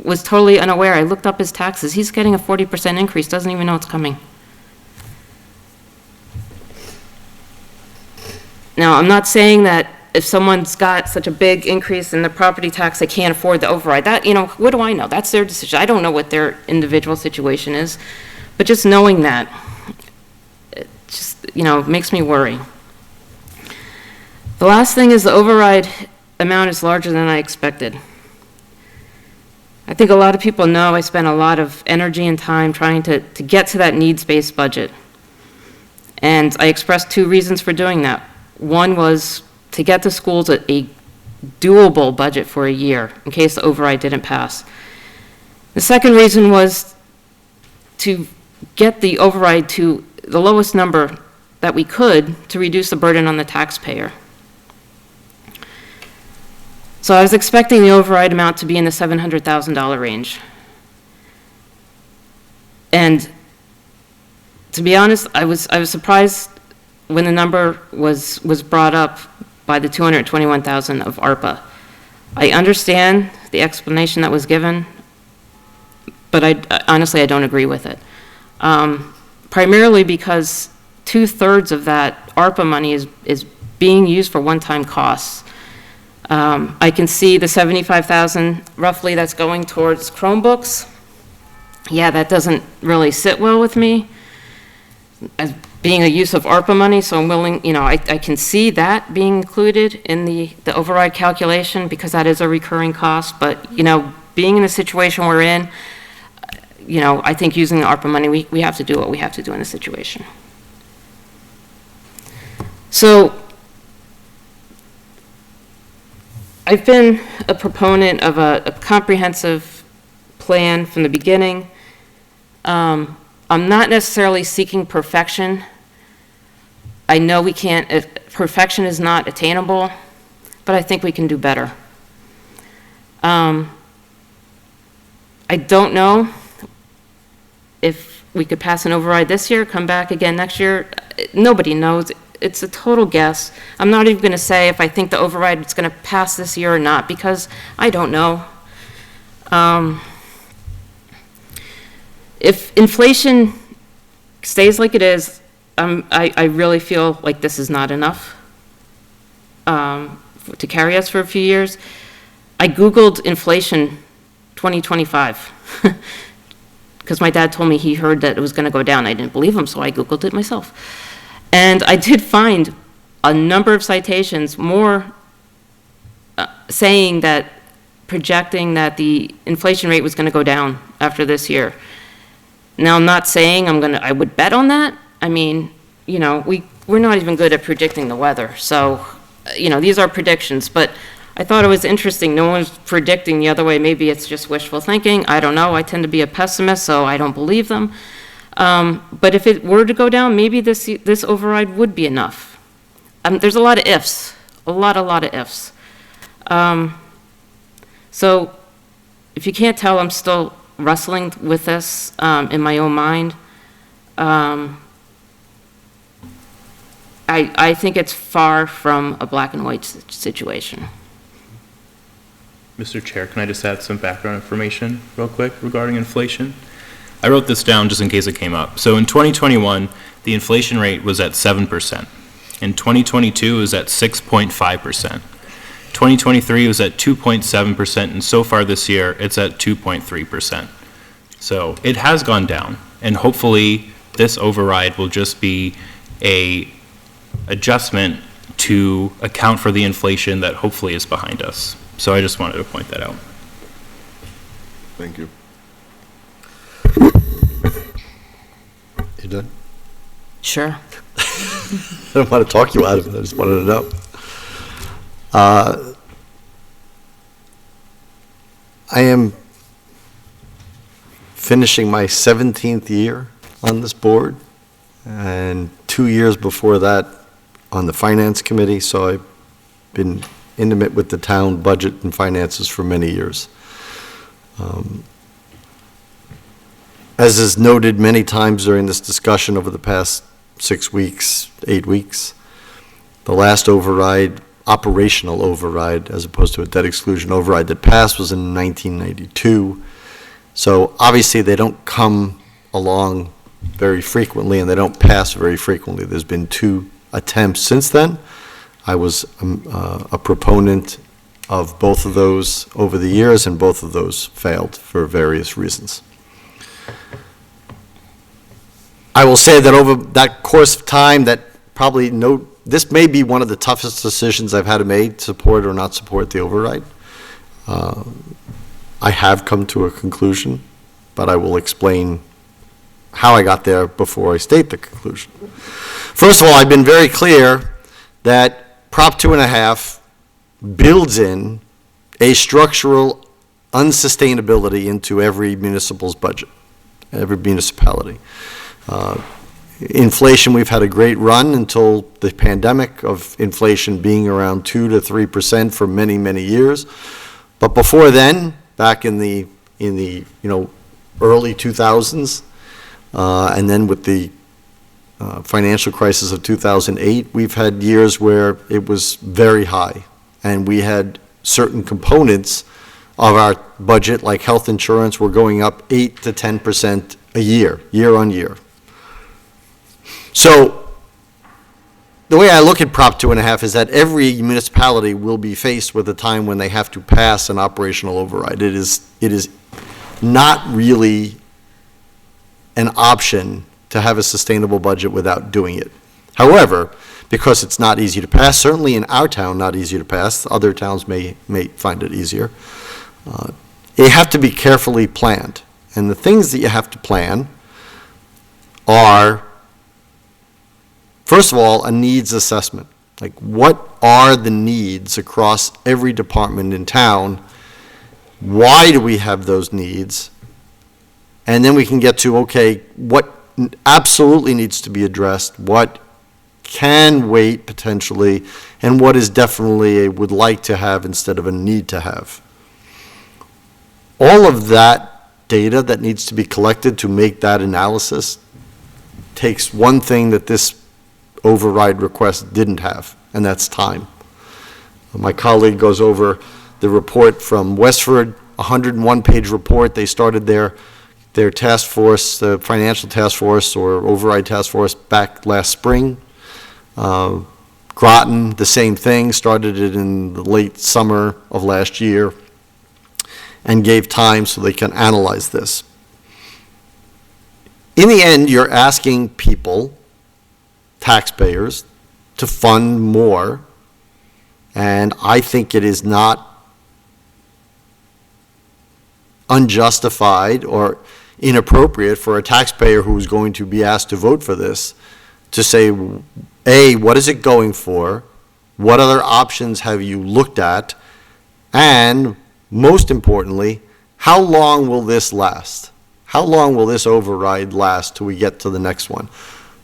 was totally unaware. I looked up his taxes. He's getting a 40% increase, doesn't even know it's coming. Now, I'm not saying that if someone's got such a big increase in the property tax, they can't afford the override. That, you know, what do I know? That's their decision. I don't know what their individual situation is. But just knowing that, it just, you know, makes me worry. The last thing is the override amount is larger than I expected. I think a lot of people know I spent a lot of energy and time trying to get to that needs-based budget. And I expressed two reasons for doing that. One was to get the schools a doable budget for a year in case the override didn't pass. The second reason was to get the override to the lowest number that we could to reduce the burden on the taxpayer. So I was expecting the override amount to be in the $700,000 range. And to be honest, I was surprised when the number was brought up by the $221,000 of ARPA. I understand the explanation that was given, but honestly, I don't agree with it. Primarily because 2/3 of that ARPA money is being used for one-time costs. I can see the $75,000 roughly that's going towards Chromebooks. Yeah, that doesn't really sit well with me as being a use of ARPA money, so I'm willing, you know, I can see that being included in the override calculation because that is a recurring cost, but, you know, being in the situation we're in, you know, I think using the ARPA money, we have to do what we have to do in the situation. So, I've been a proponent of a comprehensive plan from the beginning. I'm not necessarily seeking perfection. I know we can't, perfection is not attainable, but I think we can do better. I don't know if we could pass an override this year, come back again next year. Nobody knows. It's a total guess. I'm not even going to say if I think the override is going to pass this year or not, because I don't know. If inflation stays like it is, I really feel like this is not enough to carry us for a few years. I Googled inflation 2025 because my dad told me he heard that it was going to go down. I didn't believe him, so I Googled it myself. And I did find a number of citations, more saying that, projecting that the inflation rate was going to go down after this year. Now, I'm not saying I would bet on that. I mean, you know, we're not even good at predicting the weather. So, you know, these are predictions, but I thought it was interesting. No one's predicting the other way. Maybe it's just wishful thinking. I don't know. I tend to be a pessimist, so I don't believe them. But if it were to go down, maybe this override would be enough. There's a lot of ifs, a lot of ifs. So if you can't tell, I'm still wrestling with this in my own mind. I think it's far from a black and white situation. Mr. Chair, can I just add some background information real quick regarding inflation? I wrote this down just in case it came up. So in 2021, the inflation rate was at 7%. In 2022, it was at 6.5%. 2023 was at 2.7%, and so far this year, it's at 2.3%. So it has gone down, and hopefully this override will just be a adjustment to account for the inflation that hopefully is behind us. So I just wanted to point that out. Thank you. You done? Sure. I don't want to talk you out of it, I just wanted to know. I am finishing my 17th year on this board, and 2 years before that on the Finance Committee, so I've been intimate with the town budget and finances for many years. As is noted many times during this discussion over the past 6 weeks, 8 weeks, the last override, operational override, as opposed to a debt exclusion override that passed, was in 1992. So obviously they don't come along very frequently and they don't pass very frequently. There's been 2 attempts since then. I was a proponent of both of those over the years, and both of those failed for various reasons. I will say that over that course of time, that probably this may be one of the toughest decisions I've had to make, support or not support the override. I have come to a conclusion, but I will explain how I got there before I state the conclusion. First of all, I've been very clear that Prop 2.5 builds in a structural unsustainability into every municipal's budget, every municipality. Inflation, we've had a great run until the pandemic of inflation being around 2 to 3% for many, many years. But before then, back in the early 2000s, and then with the financial crisis of 2008, we've had years where it was very high, and we had certain components of our budget, like health insurance, were going up 8 to 10% a year, year on year. So the way I look at Prop 2.5 is that every municipality will be faced with a time when they have to pass an operational override. It is not really an option to have a sustainable budget without doing it. However, because it's not easy to pass, certainly in our town, not easy to pass, other towns may find it easier, you have to be carefully planned. And the things that you have to plan are, first of all, a needs assessment. Like, what are the needs across every department in town? Why do we have those needs? And then we can get to, okay, what absolutely needs to be addressed, what can wait potentially, and what is definitely a would like to have instead of a need to have. All of that data that needs to be collected to make that analysis takes one thing that this override request didn't have, and that's time. My colleague goes over the report from Westford, a 101-page report. They started their task force, the financial task force or override task force, back last spring. Groton, the same thing, started it in the late summer of last year and gave time so they can analyze this. In the end, you're asking people, taxpayers, to fund more, and I think it is not unjustified or inappropriate for a taxpayer who is going to be asked to vote for this to say, A, what is it going for? What other options have you looked at? And most importantly, how long will this last? How long will this override last till we get to the next one?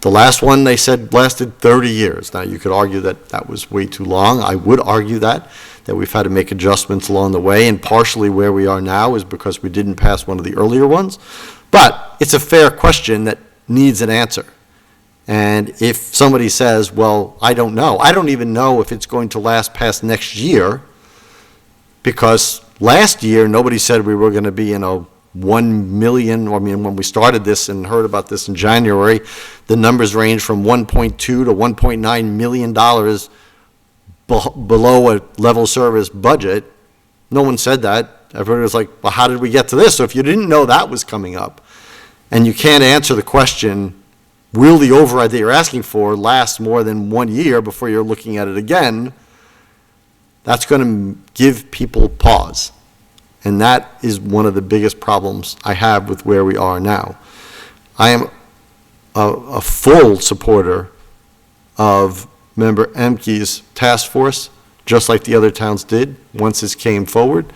The last one, they said, lasted 30 years. Now, you could argue that that was way too long. I would argue that we've had to make adjustments along the way, and partially where we are now is because we didn't pass one of the earlier ones. But it's a fair question that needs an answer. And if somebody says, well, I don't know. I don't even know if it's going to last past next year, because last year, nobody said we were going to be in a 1 million, I mean, when we started this and heard about this in January, the numbers range from $1.2 to $1.9 million below a level service budget. No one said that. Everybody was like, well, how did we get to this? So if you didn't know that was coming up, and you can't answer the question, will the override that you're asking for last more than 1 year before you're looking at it again, that's going to give people pause. And that is one of the biggest problems I have with where we are now. I am a full supporter of Member Emke's task force, just like the other towns did once this came forward.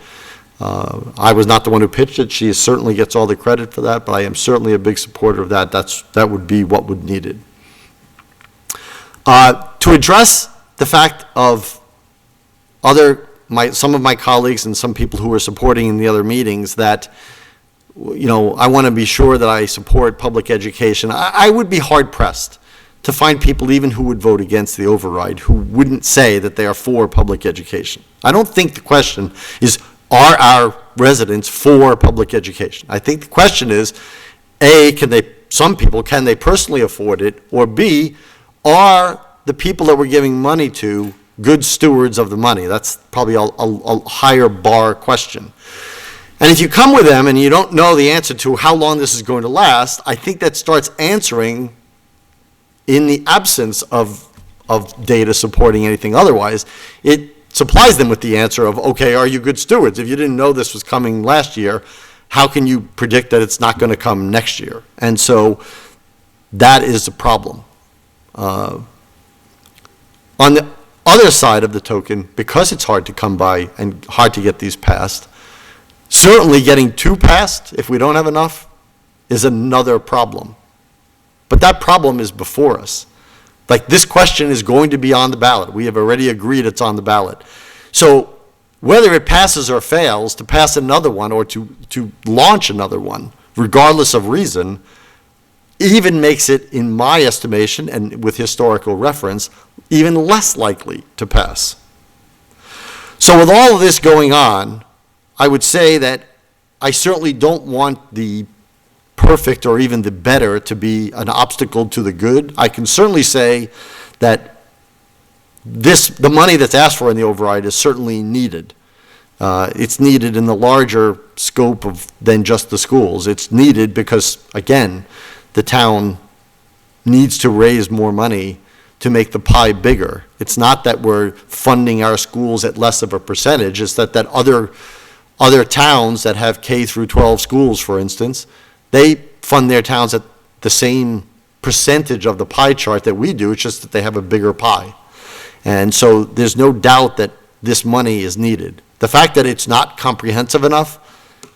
I was not the one who pitched it. She certainly gets all the credit for that, but I am certainly a big supporter of that. That would be what would needed. To address the fact of some of my colleagues and some people who were supporting in the other meetings that, I want to be sure that I support public education. I would be hard-pressed to find people even who would vote against the override who wouldn't say that they are for public education. I don't think the question is, are our residents for public education? I think the question is, A, can they personally afford it? Or B, are the people that we're giving money to good stewards of the money? That's probably a higher bar question. And if you come with them and you don't know the answer to how long this is going to last, I think that starts answering, in the absence of data supporting anything otherwise, it supplies them with the answer of, okay, are you good stewards? If you didn't know this was coming last year, how can you predict that it's not going to come next year? And so that is a problem. On the other side of the token, because it's hard to come by and hard to get these passed, certainly getting two passed, if we don't have enough, is another problem. But that problem is before us. Like, this question is going to be on the ballot. We have already agreed it's on the ballot. So whether it passes or fails, to pass another one or to launch another one, regardless of reason, even makes it, in my estimation, and with historical reference, even less likely to pass. So with all of this going on, I would say that I certainly don't want the perfect or even the better to be an obstacle to the good. I can certainly say that the money that's asked for in the override is certainly needed. It's needed in the larger scope than just the schools. It's needed because, again, the town needs to raise more money to make the pie bigger. It's not that we're funding our schools at less of a percentage. It's that other towns that have K through 12 schools, for instance, they fund their towns at the same percentage of the pie chart that we do. It's just that they have a bigger pie. And so there's no doubt that this money is needed. The fact that it's not comprehensive enough,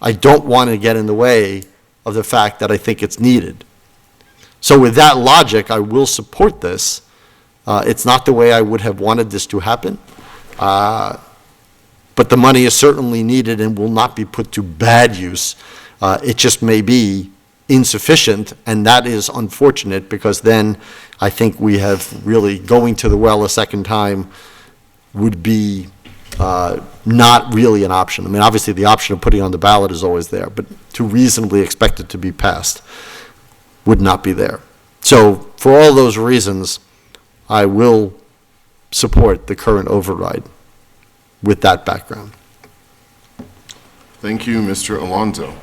I don't want to get in the way of the fact that I think it's needed. So with that logic, I will support this. It's not the way I would have wanted this to happen. But the money is certainly needed and will not be put to bad use. It just may be insufficient, and that is unfortunate, because then I think we have really going to the well a second time would be not really an option. I mean, obviously the option of putting on the ballot is always there, but to reasonably expect it to be passed would not be there. So for all those reasons, I will support the current override with that background. Thank you, Mr. Alonso.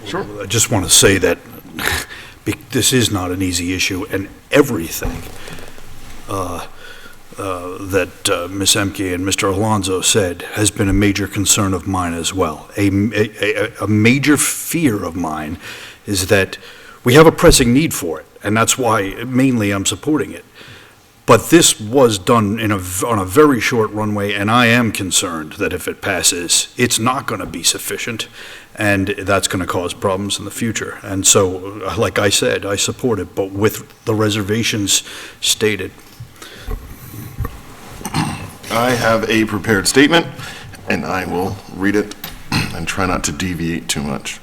Sure. I just want to say that this is not an easy issue, and everything that Ms. Emke and Mr. Alonso said has been a major concern of mine as well. A major fear of mine is that we have a pressing need for it, and that's why mainly I'm supporting it. But this was done on a very short runway, and I am concerned that if it passes, it's not going to be sufficient, and that's going to cause problems in the future. And so, like I said, I support it, but with the reservations stated. I have a prepared statement, and I will read it and try not to deviate too much.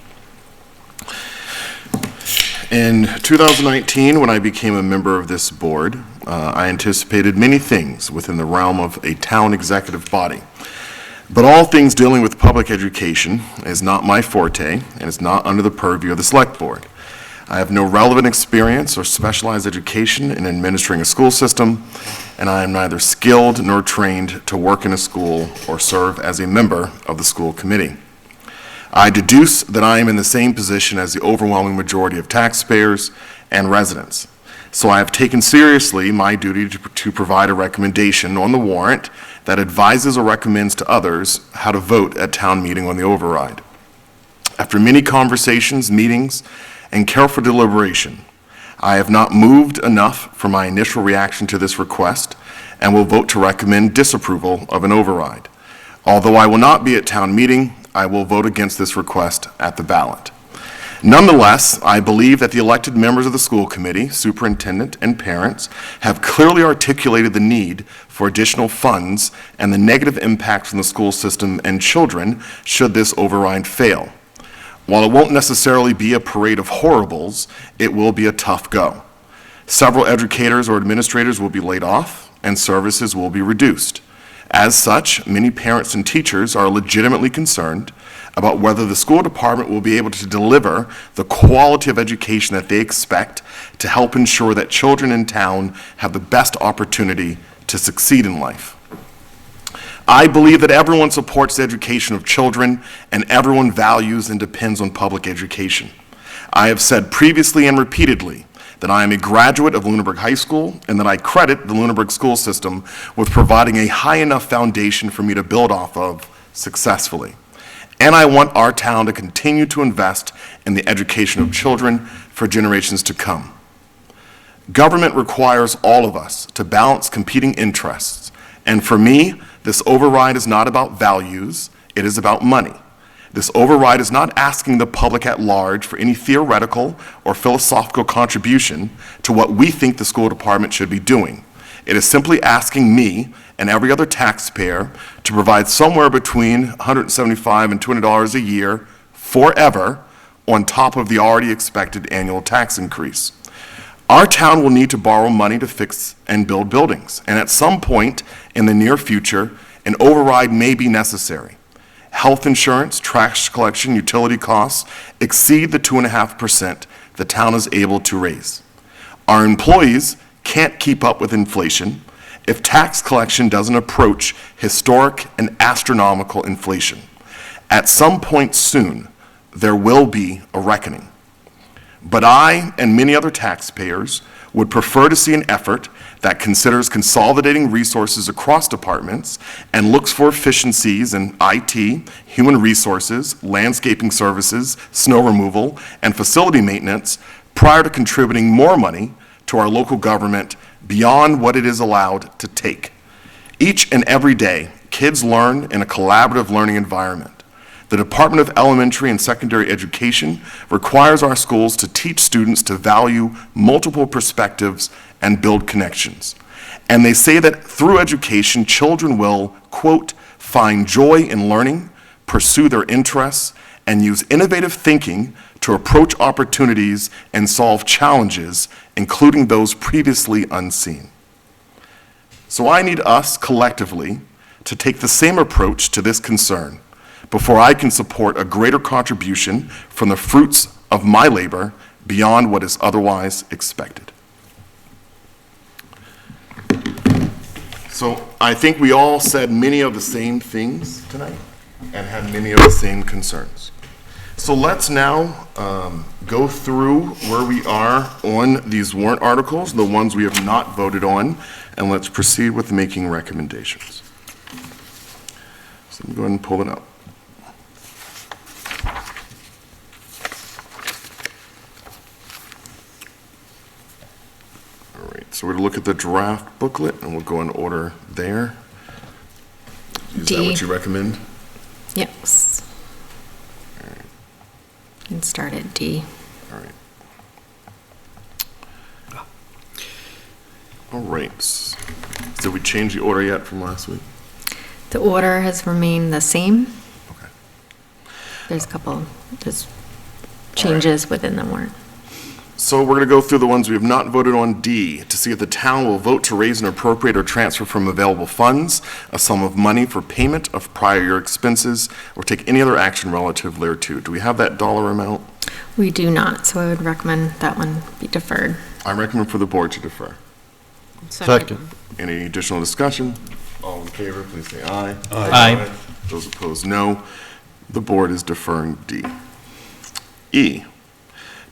In 2019, when I became a member of this board, I anticipated many things within the realm of a town executive body. But all things dealing with public education is not my forte and is not under the purview of the select board. I have no relevant experience or specialized education in administering a school system, and I am neither skilled nor trained to work in a school or serve as a member of the school committee. I deduce that I am in the same position as the overwhelming majority of taxpayers and residents. So I have taken seriously my duty to provide a recommendation on the warrant that advises or recommends to others how to vote at town meeting on the override. After many conversations, meetings, and careful deliberation, I have not moved enough from my initial reaction to this request and will vote to recommend disapproval of an override. Although I will not be at town meeting, I will vote against this request at the ballot. Nonetheless, I believe that the elected members of the school committee, superintendent, and parents have clearly articulated the need for additional funds and the negative impacts on the school system and children should this override fail. While it won't necessarily be a parade of horribles, it will be a tough go. Several educators or administrators will be laid off, and services will be reduced. As such, many parents and teachers are legitimately concerned about whether the school department will be able to deliver the quality of education that they expect to help ensure that children in town have the best opportunity to succeed in life. I believe that everyone supports the education of children, and everyone values and depends on public education. I have said previously and repeatedly that I am a graduate of Lunenburg High School and that I credit the Lunenburg school system with providing a high enough foundation for me to build off of successfully. And I want our town to continue to invest in the education of children for generations to come. Government requires all of us to balance competing interests, and for me, this override is not about values, it is about money. This override is not asking the public at large for any theoretical or philosophical contribution to what we think the school department should be doing. It is simply asking me and every other taxpayer to provide somewhere between $175 and $200 a year forever on top of the already expected annual tax increase. Our town will need to borrow money to fix and build buildings, and at some point in the near future, an override may be necessary. Health insurance, trash collection, utility costs exceed the 2.5% the town is able to raise. Our employees can't keep up with inflation if tax collection doesn't approach historic and astronomical inflation. At some point soon, there will be a reckoning. But I and many other taxpayers would prefer to see an effort that considers consolidating resources across departments and looks for efficiencies in IT, human resources, landscaping services, snow removal, and facility maintenance prior to contributing more money to our local government beyond what it is allowed to take. Each and every day, kids learn in a collaborative learning environment. The Department of Elementary and Secondary Education requires our schools to teach students to value multiple perspectives and build connections. And they say that through education, children will, quote, find joy in learning, pursue their interests, and use innovative thinking to approach opportunities and solve challenges, including those previously unseen. So I need us collectively to take the same approach to this concern before I can support a greater contribution from the fruits of my labor beyond what is otherwise expected. So I think we all said many of the same things tonight and had many of the same concerns. So let's now go through where we are on these warrant articles, the ones we have not voted on, and let's proceed with making recommendations. So let me go ahead and pull it up. All right, so we're going to look at the draft booklet, and we'll go in order there. Is that what you recommend? Yes. And start at D. All right. All right. Did we change the order yet from last week? The order has remained the same. Okay. There's changes within the warrant. So we're going to go through the ones we have not voted on. D, to see if the town will vote to raise and appropriate or transfer from available funds a sum of money for payment of prior year expenses or take any other action relative thereto. Do we have that dollar amount? We do not, so I would recommend that one be deferred. I recommend for the board to defer. Second. Any additional discussion? All in favor, please say aye. Aye. Those opposed, no. The board is deferring D. E,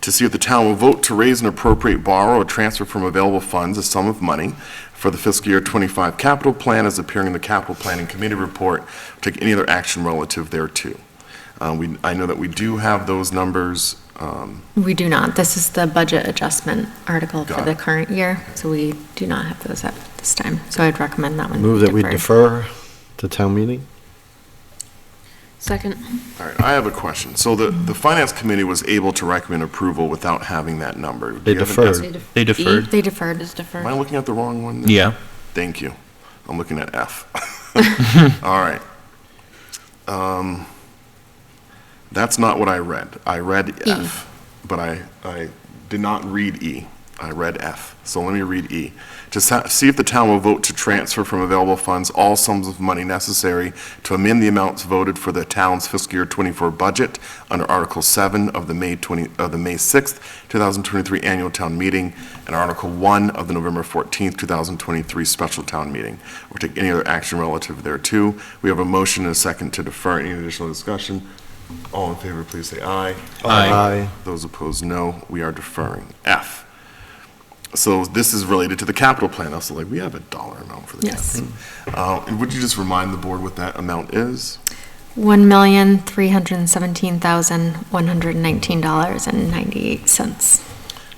to see if the town will vote to raise and appropriate, borrow, or transfer from available funds a sum of money for the fiscal year 25 capital plan as appearing in the capital planning committee report, take any other action relative thereto. I know that we do have those numbers. We do not. This is the budget adjustment article for Got the it. current year, so we do not have those at this time. So I'd recommend that one be Move that we deferred. defer to town meeting? Second. All right, I have a question. So the Finance Committee was able to recommend approval without having that number. Do They you have an deferred. estimate? They deferred. They deferred. Is deferred. Am I looking at the wrong one? Yeah. Thank you. I'm looking at F. All right. That's not what I read. I read F, but I did not read E. I read F. So let me read E. To see if the town will vote to transfer from available funds all sums of money necessary to amend the amounts voted for the town's fiscal year 24 budget under Article 7 of the May 6th, 2023 annual town meeting and Article 1 of the November 14th, 2023 special town meeting, or take any other action relative thereto. We have a motion and a second to defer. Any additional discussion? All in favor, please say aye. Aye. Those opposed, no. We are deferring. F. So this is related to the capital plan. Also, like, we have a dollar amount for the Yes. capital. Would you just remind the board what that amount is? $1,317,119.98.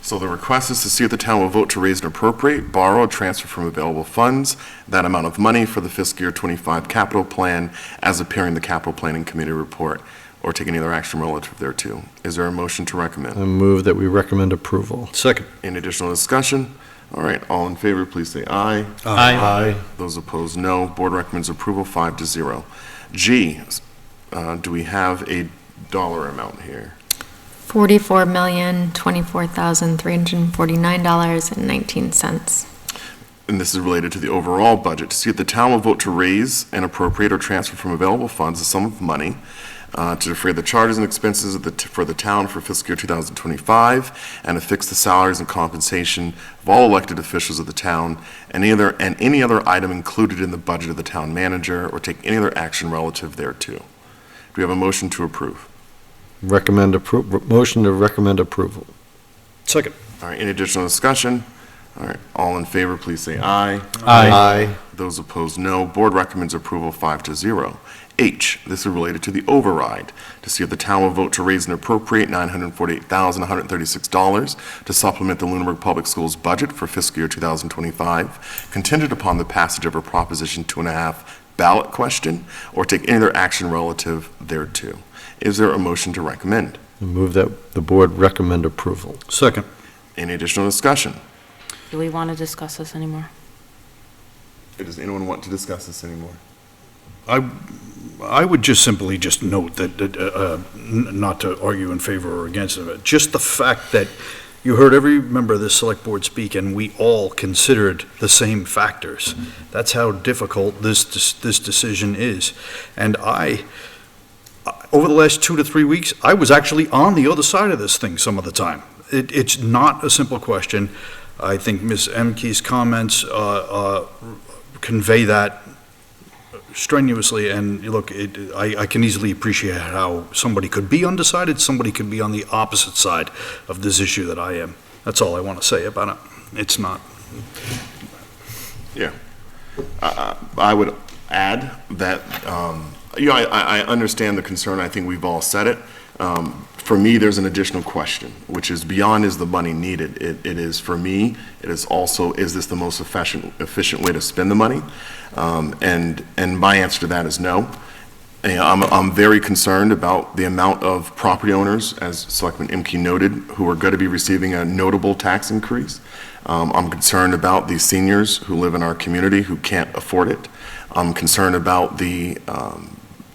So the request is to see if the town will vote to raise and appropriate, borrow, or transfer from available funds that amount of money for the fiscal year 25 capital plan as appearing in the capital planning committee report, or take any other action relative thereto. Is there a motion to recommend? I move that we recommend approval. Second. Any additional discussion? All right, all in favor, please say aye. Aye. Those opposed, no. Board recommends approval 5-0. G, do we have a dollar amount here? $44,024,349.19. And this is related to the overall budget. To see if the town will vote to raise and appropriate or transfer from available funds a sum of money to defray the charges and expenses for the town for fiscal year 2025, and to fix the salaries and compensation of all elected officials of the town, and any other item included in the budget of the town manager, or take any other action relative thereto. Do we have a motion to approve? Motion to recommend approval. Second. All right, any additional discussion? All right, all in favor, please say aye. Aye. Those opposed, no. Board recommends approval 5-0. H, this is related to the override. To see if the town will vote to raise and appropriate $948,136 to supplement the Lunenburg Public Schools budget for fiscal year 2025, contingent upon the passage of a Proposition 2.5 ballot question, or take any other action relative thereto. Is there a motion to recommend? I move that the board recommend approval. Second. Any additional discussion? Do we want to discuss this anymore? Does anyone want to discuss this anymore? I would just simply just note that, not to argue in favor or against it, just the fact that you heard every member of the select board speak, and we all considered the same factors. That's how difficult this decision is. And over the last 2 to 3 weeks, I was actually on the other side of this thing some of the time. It's not a simple question. I think Ms. Emke's comments convey that strenuously, and look, I can easily appreciate how somebody could be undecided, somebody could be on the opposite side of this issue that I am. That's all I want to say about it. It's not. Yeah. I would add that, I understand the concern. I think we've all said it. For me, there's an additional question, which is beyond is the money needed. It is, for me, it is also, is this the most efficient way to spend the money? And my answer to that is no. And I'm very concerned about the amount of property owners, as Selectman Imke noted, who are going to be receiving a notable tax increase. I'm concerned about the seniors who live in our community who can't afford it. I'm concerned about the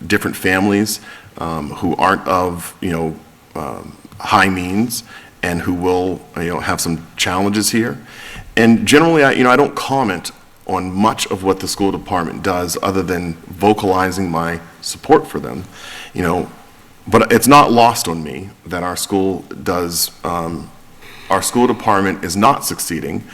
different families who aren't of, high means and who will, have some challenges here. And generally, I don't comment on much of what the school department does other than vocalizing my support for them, but it's not lost on me that our school department is not succeeding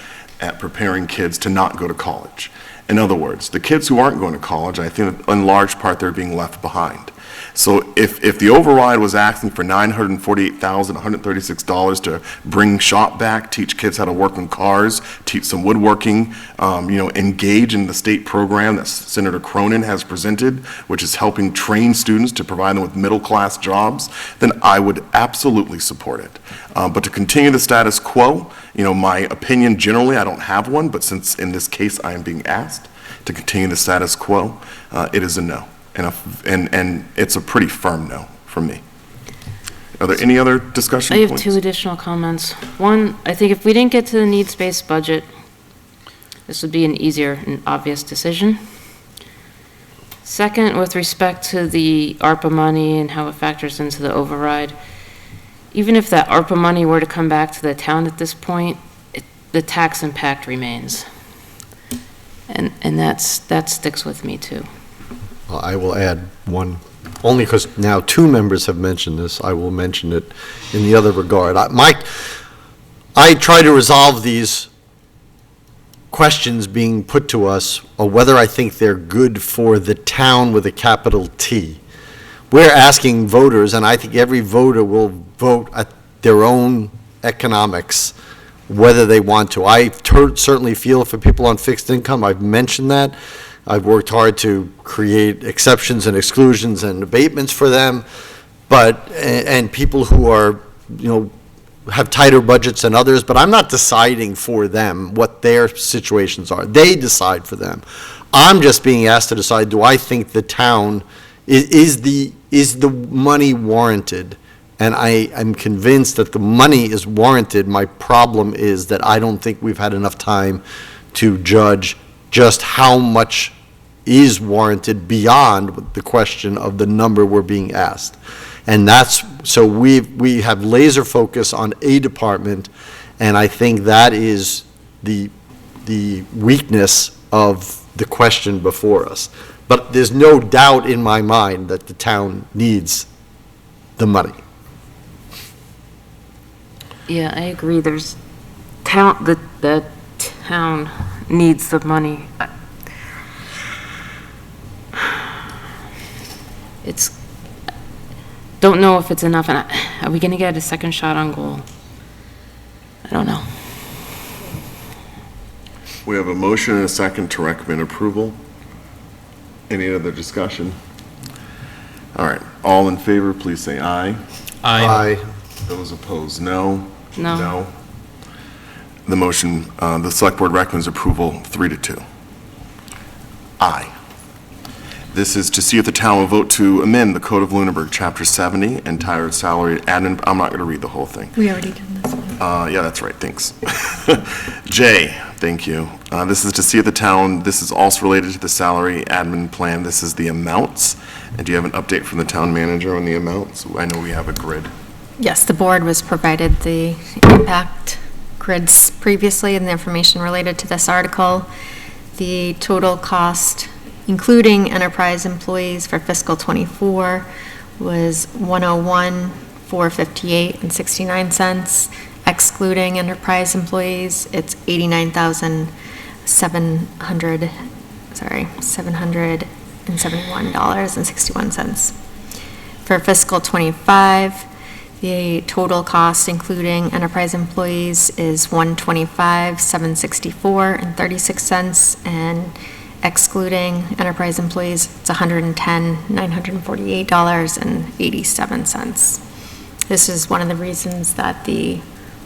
at preparing kids to not go to college. In other words, the kids who aren't going to college, I think in large part they're being left behind. So if the override was asking for $948,136 to bring shop back, teach kids how to work on cars, teach some woodworking, engage in the state program that Senator Cronin has presented, which is helping train students to provide them with middle-class jobs, then I would absolutely support it. But to continue the status quo, my opinion generally, I don't have one, but since in this case I am being asked to continue the status quo, it is a no. and it's a pretty firm no from me. Are there any other discussion I have points? 2 additional comments. One, I think if we didn't get to the needs-based budget, this would be an easier and obvious decision. Second, with respect to the ARPA money and how it factors into the override, even if that ARPA money were to come back to the town at this point, the tax impact remains. And that sticks with me too. Well, I will add one, only because now 2 members have mentioned this, I will mention it in the other regard. I try to resolve these questions being put to us, or whether I think they're good for the town with a capital T. We're asking voters, and I think every voter will vote at their own economics, whether they want to. I certainly feel for people on fixed income, I've mentioned that. I've worked hard to create exceptions and exclusions and abatements for them, and people who are, have tighter budgets than others, but I'm not deciding for them what their situations are. They decide for them. I'm just being asked to decide, do I think the town, is the money warranted? And I'm convinced that the money is warranted. My problem is that I don't think we've had enough time to judge just how much is warranted beyond the question of the number we're being asked. And so we have laser focus on a department, and I think that is the weakness of the question before us. But there's no doubt in my mind that the town needs the money. Yeah, I agree. The town needs the money. Don't know if it's enough, and are we gonna get a second shot on goal? I don't know. We have a motion and a second to recommend approval. Any other discussion? All right, all in favor, please say aye. Aye. Those opposed, no. No. No. The motion, the select board recommends approval 3-2. Aye. This is to see if the town will vote to amend the Code of Lunenburg, Chapter 70, entitled Salary Admin. I'm not going to read the whole thing. We already did this one. Yeah, that's right, thanks. J, thank you. This is to see if the town, this is also related to the salary admin plan. This is the amounts. And do you have an update from the town manager on the amounts? I know we have a grid. Yes, the board was provided the impact grids previously and the information related to this article. The total cost, including enterprise employees for fiscal _24, was $101,458.69. Excluding enterprise employees, it's $771.61. For fiscal '25, the total cost, including enterprise employees, is $125,764.36, and excluding enterprise employees, it's $110,948.87. This is one of the reasons that the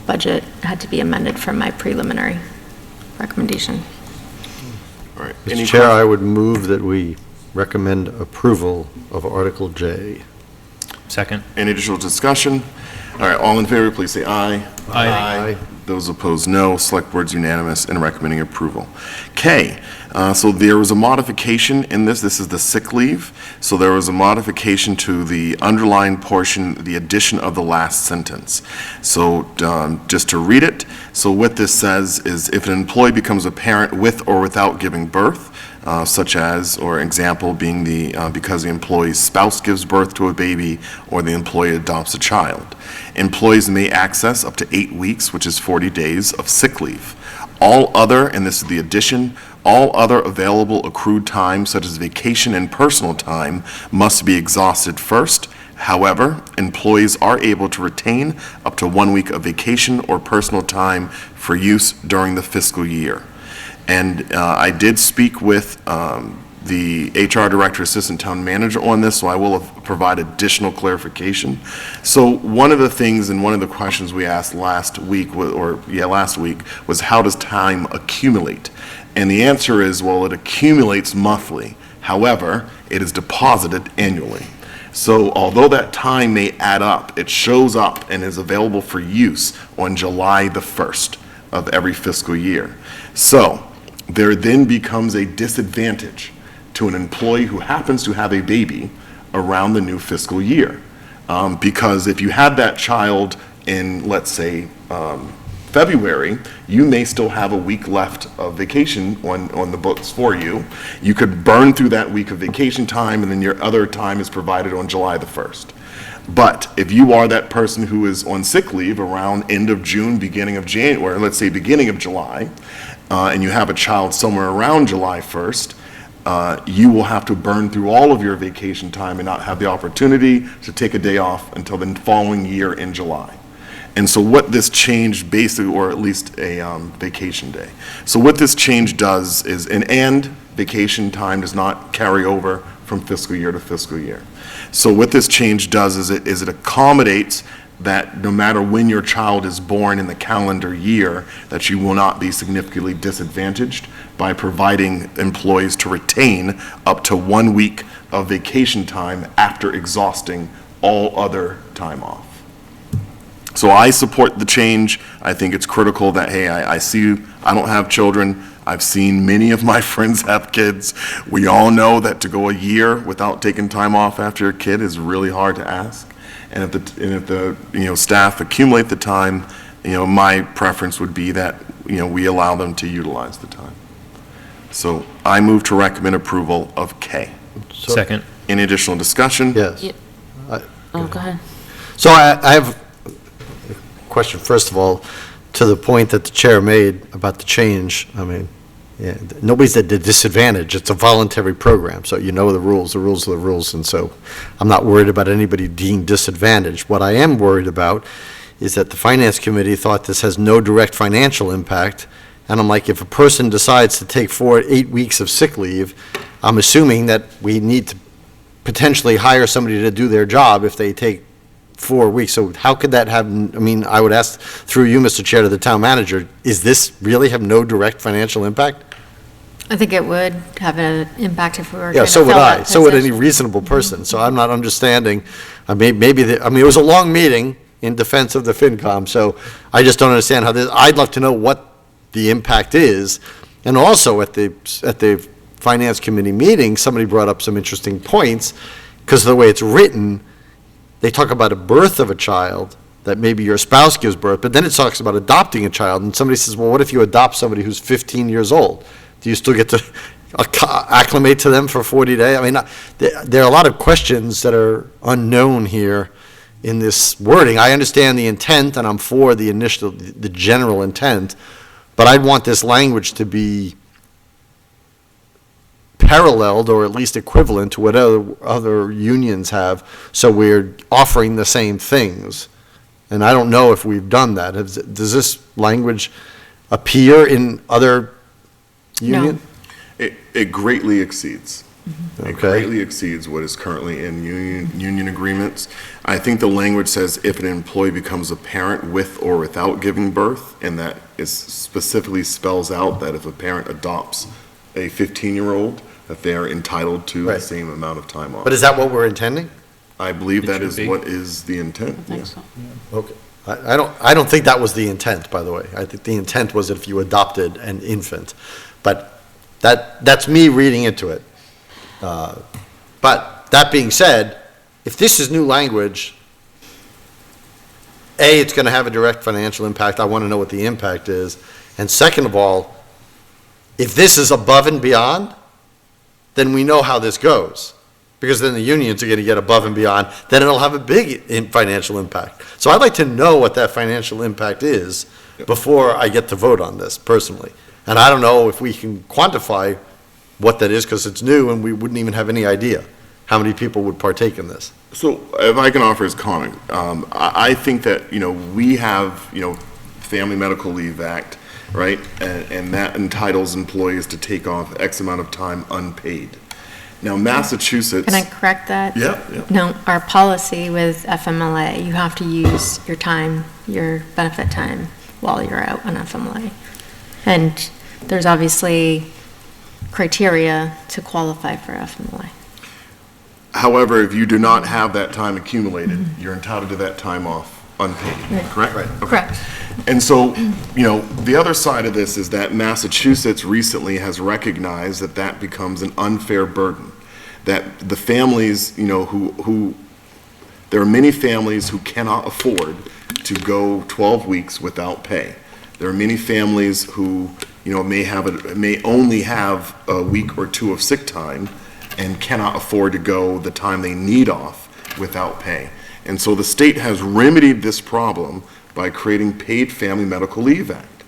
budget had to be amended from my preliminary recommendation. All right. Mr. Chair, I would move that we recommend approval of Article J. Second. Any additional discussion? All right, all in favor, please say aye. Aye. Those opposed, no. Select board's unanimous in recommending approval. K, so there was a modification in this. This is the sick leave. So there was a modification to the underlined portion, the addition of the last sentence. So just to read it, so what this says is if an employee becomes a parent with or without giving birth, such as, or example being because the employee's spouse gives birth to a baby or the employee adopts a child. Employees may access up to 8 weeks, which is 40 days of sick leave. All other, and this is the addition, all other available accrued time, such as vacation and personal time, must be exhausted first. However, employees are able to retain up to 1 week of vacation or personal time for use during the fiscal year. And I did speak with the HR director, assistant town manager on this, so I will provide additional clarification. So one of the things and one of the questions we asked last week, was how does time accumulate? And the answer is, well, it accumulates monthly. However, it is deposited annually. So although that time may add up, it shows up and is available for use on July the 1st of every fiscal year. So there then becomes a disadvantage to an employee who happens to have a baby around the new fiscal year. Because if you had that child in, let's say, February, you may still have a week left of vacation on the books for you. You could burn through that week of vacation time, and then your other time is provided on July the 1st. But if you are that person who is on sick leave around end of June, beginning of January, let's say beginning of July, and you have a child somewhere around July 1st, you will have to burn through all of your vacation time and not have the opportunity to take a day off until the following year in July. And so what this change basically, or at least a vacation day. So what this change does is, and vacation time does not carry over from fiscal year to fiscal year. So what this change does is it accommodates that no matter when your child is born in the calendar year, that you will not be significantly disadvantaged by providing employees to retain up to 1 week of vacation time after exhausting all other time off. So I support the change. I think it's critical that, hey, I see, I don't have children. I've seen many of my friends have kids. We all know that to go a year without taking time off after your kid is really hard to ask. And if the staff accumulate the time, my preference would be that, we allow them to utilize the time. So I move to recommend approval of K. Second. Any additional discussion? Yes. Yeah. Oh, go ahead. So I have a question, first of all, to the point that the chair made about the change. I mean, yeah, nobody's at the disadvantage. It's a voluntary program, so you know the rules are the rules, and so I'm not worried about anybody being disadvantaged. What I am worried about is that the Finance Committee thought this has no direct financial impact, and I'm like, if a person decides to take 4 to 8 weeks of sick leave, I'm assuming that we need to potentially hire somebody to do their job if they take 4 weeks. So how could that have, I would ask through you, Mr. Chair, to the town manager, is this really have no direct financial impact? I think it would have an impact if we were Yeah, trying to so fill would I. that So would any position. reasonable person. So I'm not understanding, maybe, it was a long meeting in defense of the FinCom, so I just don't understand how this, I'd love to know what the impact is. And also at the Finance Committee meeting, somebody brought up some interesting points, because of the way it's written, they talk about a birth of a child, that maybe your spouse gives birth, but then it talks about adopting a child, and somebody says, well, what if you adopt somebody who's 15 years old? Do you still get to acclimate to them for 40 days? I mean, there are a lot of questions that are unknown here in this wording. I understand the intent, and I'm for the general intent, but I'd want this language to be paralleled or at least equivalent to what other unions have, so we're offering the same things. And I don't know if we've done that. Does this language appear in other unions? It greatly exceeds. It Okay. greatly exceeds what is currently in union agreements. I think the language says if an employee becomes a parent with or without giving birth, and that is specifically spells out that if a parent adopts a 15-year-old, that they are entitled to the Right. same amount of time off. But is that what we're intending? I believe that should is be. what is the intent. I think so. Okay. I don't think that was the intent, by the way. I think the intent was if you adopted an infant. But that's me reading into it. But that being said, if this is new language, A, it's going to have a direct financial impact. I want to know what the impact is. And second of all, if this is above and beyond, then we know how this goes. Because then the unions are going to get above and beyond, then it'll have a big financial impact. So I'd like to know what that financial impact is before I get to vote on this personally. And I don't know if we can quantify what that is, because it's new and we wouldn't even have any idea how many people would partake in this. So if I can offer as comment, I think that, we have, Family Medical Leave Act, right? And that entitles employees to take off X amount of time unpaid. Now, Massachusetts. Can I correct that? Yeah. No, our policy with FMLA, you have to use your time, your benefit time while you're out on FMLA. And there's obviously criteria to qualify for FMLA. However, if you do not have that time accumulated, you're entitled to that time off unpaid, correct? Right. Correct. And so, you know, the other side of this is that Massachusetts recently has recognized that that becomes an unfair burden, that the families, you know, there are many families who cannot afford to go 12 weeks without pay. There are many families who, you know, may only have a week or two of sick time and cannot afford to go the time they need off without pay. And so the state has remedied this problem by creating Paid Family Medical Leave Act.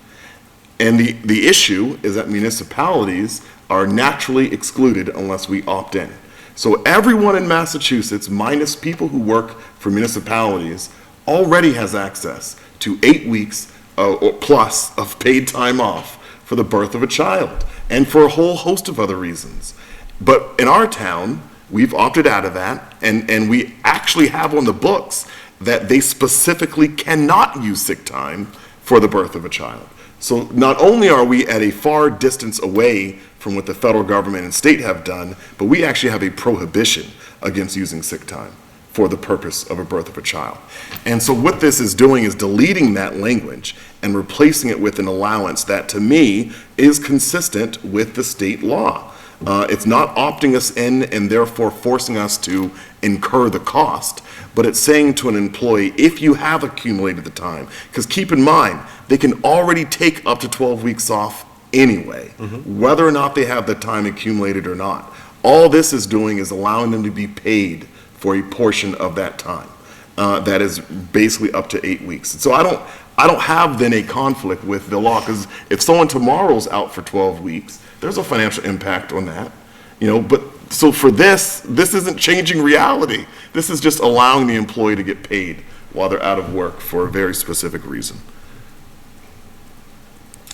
And the issue is that municipalities are naturally excluded unless we opt in. So everyone in Massachusetts, minus people who work for municipalities, already has access to 8 weeks or plus of paid time off for the birth of a child and for a whole host of other reasons. But in our town, we've opted out of that, and we actually have on the books that they specifically cannot use sick time for the birth of a child. So not only are we at a far distance away from what the federal government and state have done, but we actually have a prohibition against using sick time for the purpose of a birth of a child. And so what this is doing is deleting that language and replacing it with an allowance that, to me, is consistent with the state law. It's not opting us in and therefore forcing us to incur the cost, but it's saying to an employee, if you have accumulated the time, because keep in mind, they can already take up to 12 weeks off anyway, whether or not they have the time accumulated or not. All this is doing is allowing them to be paid for a portion of that time. That is basically up to 8 weeks. So I don't have then a conflict with the law, because if someone tomorrow's out for 12 weeks, there's a financial impact on that, you know. But so for this isn't changing reality. This is just allowing the employee to get paid while they're out of work for a very specific reason.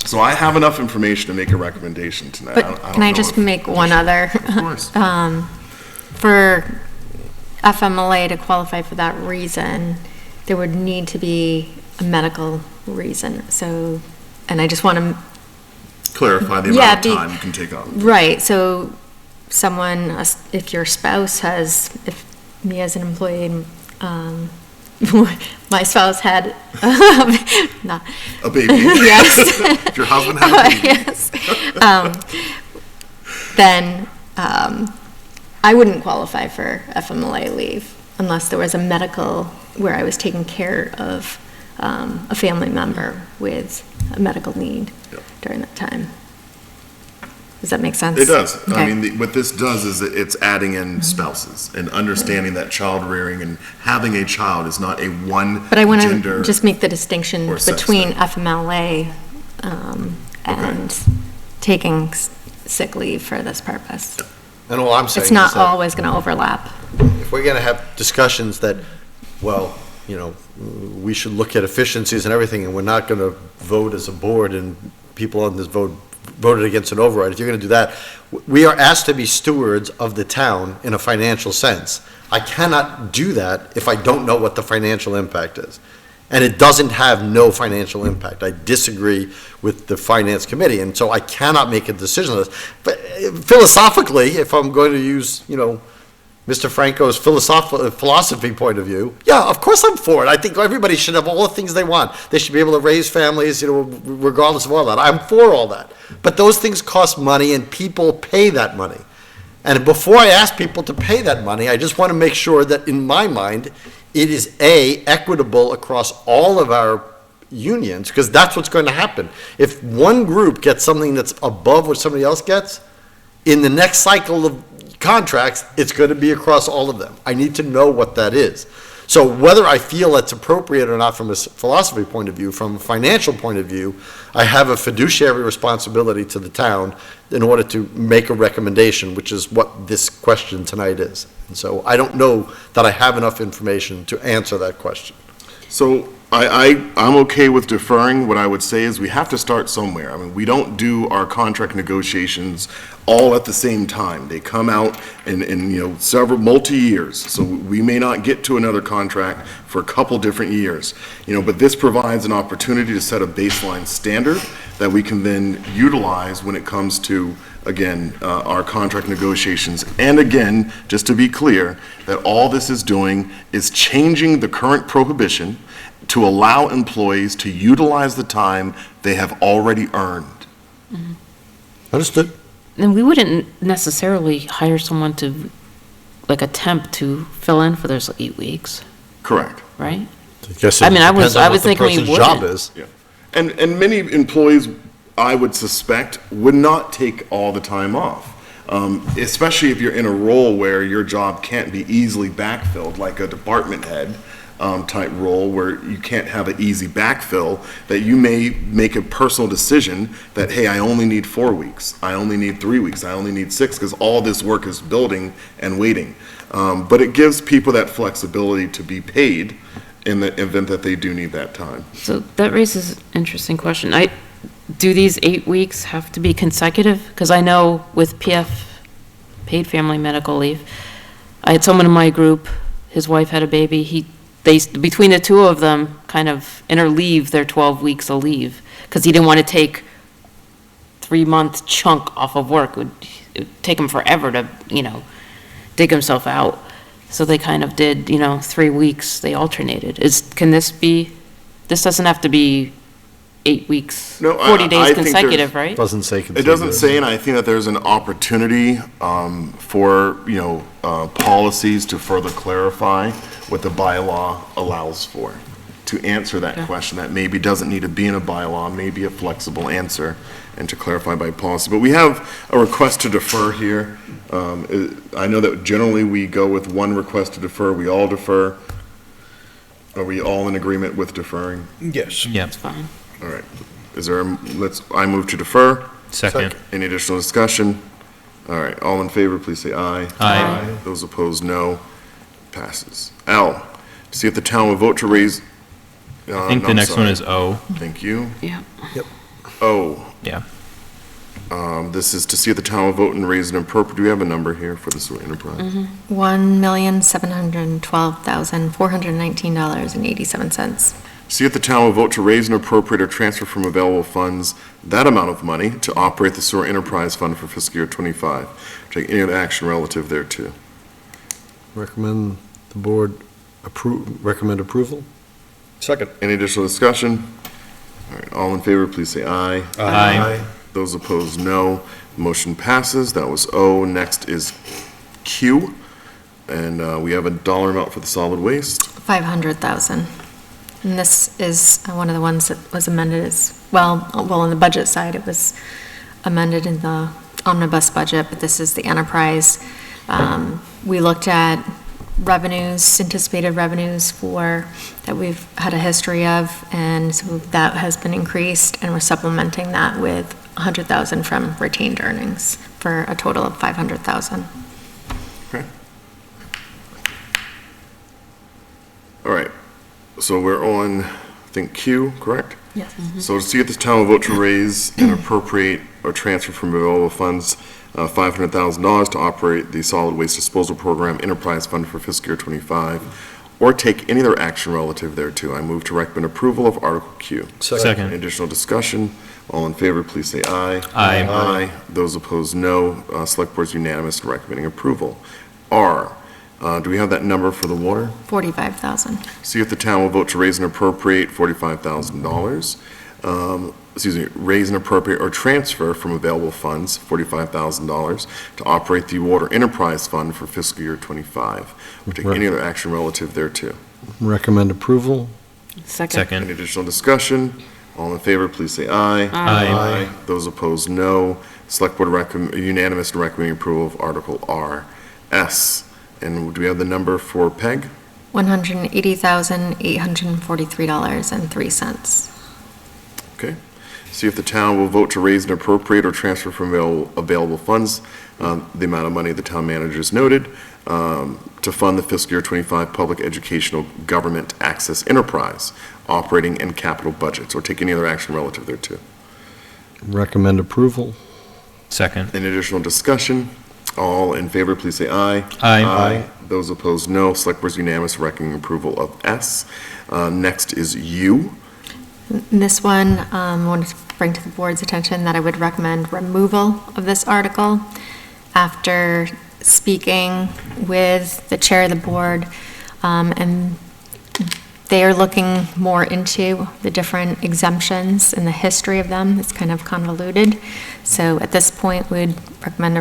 So I have enough information to make a recommendation tonight. But can I just make one other? Of course. For FMLA to qualify for that reason, there would need to be a medical reason. So, and I just want to clarify the amount of time you can take off. Right, so someone, if your spouse has, if me as an employee, my spouse had not a baby. Yes. If your husband had a baby. Yes. Then I wouldn't qualify for FMLA leave unless there was a medical where I was taking care of a family member with a medical need during that time. Does that make sense? It does. Okay. I mean, what this does is that it's adding in spouses and understanding that child rearing and having a child is not a one gender. But I want to just make the distinction between thing. FMLA and taking sick leave for this purpose. And all I'm saying It's not is that always going to overlap. if we're going to have discussions that, well, you know, we should look at efficiencies and everything, and we're not going to vote as a board, and people on this voted against an override, if you're going to do that, we are asked to be stewards of the town in a financial sense. I cannot do that if I don't know what the financial impact is. And it doesn't have no financial impact. I disagree with the finance committee, and so I cannot make a decision on this. But philosophically, if I'm going to use, you know, Mr. Franco's philosophy point of view, yeah, of course I'm for it. I think everybody should have all the things they want. They should be able to raise families, you know, regardless of all that. I'm for all that. But those things cost money, and people pay that money. And before I ask people to pay that money, I just want to make sure that, in my mind, it is equitable across all of our unions, because that's what's going to happen. If one group gets something that's above what somebody else gets, in the next cycle of contracts, it's going to be across all of them. I need to know what that is. So whether I feel it's appropriate or not from a philosophy point of view, from a financial point of view, I have a fiduciary responsibility to the town in order to make a recommendation, which is what this question tonight is. And so I don't know that I have enough information to answer that question. So I'm okay with deferring. What I would say is we have to start somewhere. I mean, we don't do our contract negotiations all at the same time. They come out in you know, several multi-years. So we may not get to another contract for a couple different years. You know, but this provides an opportunity to set a baseline standard that we can then utilize when it comes to again, our contract negotiations. And again, just to be clear, that all this is doing is changing the current prohibition to allow employees to utilize the time they have already earned. Understood. And we wouldn't necessarily hire someone to, like a temp to fill in for those 8 weeks, Correct. right? Guess I it mean, I was depends on what the thinking we person's job wouldn't. is. Yeah. And many employees, I would suspect, would not take all the time off. Especially if you're in a role where your job can't be easily backfilled, like a department head type role where you can't have an easy backfill, that you may make a personal decision that, hey, I only need 4 weeks, I only need 3 weeks, I only need 6, because all this work is building and waiting. But it gives people that flexibility to be paid in the event that they do need that time. So that raises an interesting question. Do these 8 weeks have to be consecutive? Because I know with PF, paid family medical leave, I had someone in my group, his wife had a baby, between the two of them, kind of interleave their 12 weeks of leave, because he didn't want to take 3-month chunk off of work. It would take him forever to, dig himself out. So they kind of did, 3 weeks, they alternated. This doesn't have to be 8 weeks, No, 40 I days think consecutive, right? Doesn't say It consecutive. doesn't say, and I think that there's an opportunity for, policies to further clarify what the bylaw allows for, to answer that question that maybe doesn't need to be in a bylaw, maybe a flexible answer, and to clarify by policy. But we have a request to defer here. I know that generally we go with one request to defer, we all defer. Are we all in agreement with deferring? Yes. Yeah. It's fine. All right. I move to defer. Second. Any additional discussion? All right, all in favor, please say aye. Aye. Those opposed, no. Passes. L, to see if the town will vote to raise. I think the next one is O. Thank you. Yeah. O, Yeah. this is to see if the town will vote and raise an appropriate, do we have a number here for the sewer enterprise? $1,712,419.87. See if the town will vote to raise and appropriate or transfer from available funds that amount of money to operate the sewer enterprise fund for fiscal year '25. Take any other action relative thereto. Recommend the board recommend approval? Second. Any additional discussion? All right, all in favor, please say aye. Aye. Those opposed, no. Motion passes. That was O. Next is Q. And we have a dollar amount for the solid waste. $500,000. And this is one of the ones that was amended well, on the budget side, it was amended in the omnibus budget, but this is the enterprise. We looked at revenues, anticipated revenues that we've had a history of, and so that has been increased, and we're supplementing that with $100,000 from retained earnings for a total of $500,000. Okay. All right. So we're on, I think, Q, correct? Yes. So to see if this town will vote to raise and appropriate or transfer from available funds $500,000 to operate the solid waste disposal program enterprise fund for fiscal year '25, or take any other action relative thereto. I move to recommend approval of Article Q. Second. Any additional discussion? All in favor, please say aye. Aye. Aye. Those opposed, no. Select Board's unanimous in recommending approval. R, do we have that number for the water? $45,000. See if the town will vote to raise and appropriate $45,000. Raise and appropriate or transfer from available funds $45,000 to operate the water enterprise fund for fiscal year '25. Or take any other action relative thereto. Recommend approval? Second. Any additional discussion? All in favor, please say aye. Aye. Those opposed, no. Select Board unanimous in recommending approval of Article R. S, and do we have the number for PEG? $180,843.03. Okay. See if the town will vote to raise and appropriate or transfer from available funds the amount of money the town manager's noted to fund the fiscal year '25 public educational government access enterprise operating and capital budgets, or take any other action relative thereto. Recommend approval? Second. Any additional discussion? All in favor, please say aye. Aye. Those opposed, no. Select Board's unanimous recommending approval of S. Next is U. This one, I wanted to bring to the board's attention that I would recommend removal of this article. After speaking with the chair of the board, and they are looking more into the different exemptions and the history of them. It's kind of convoluted. So at this point, we'd recommend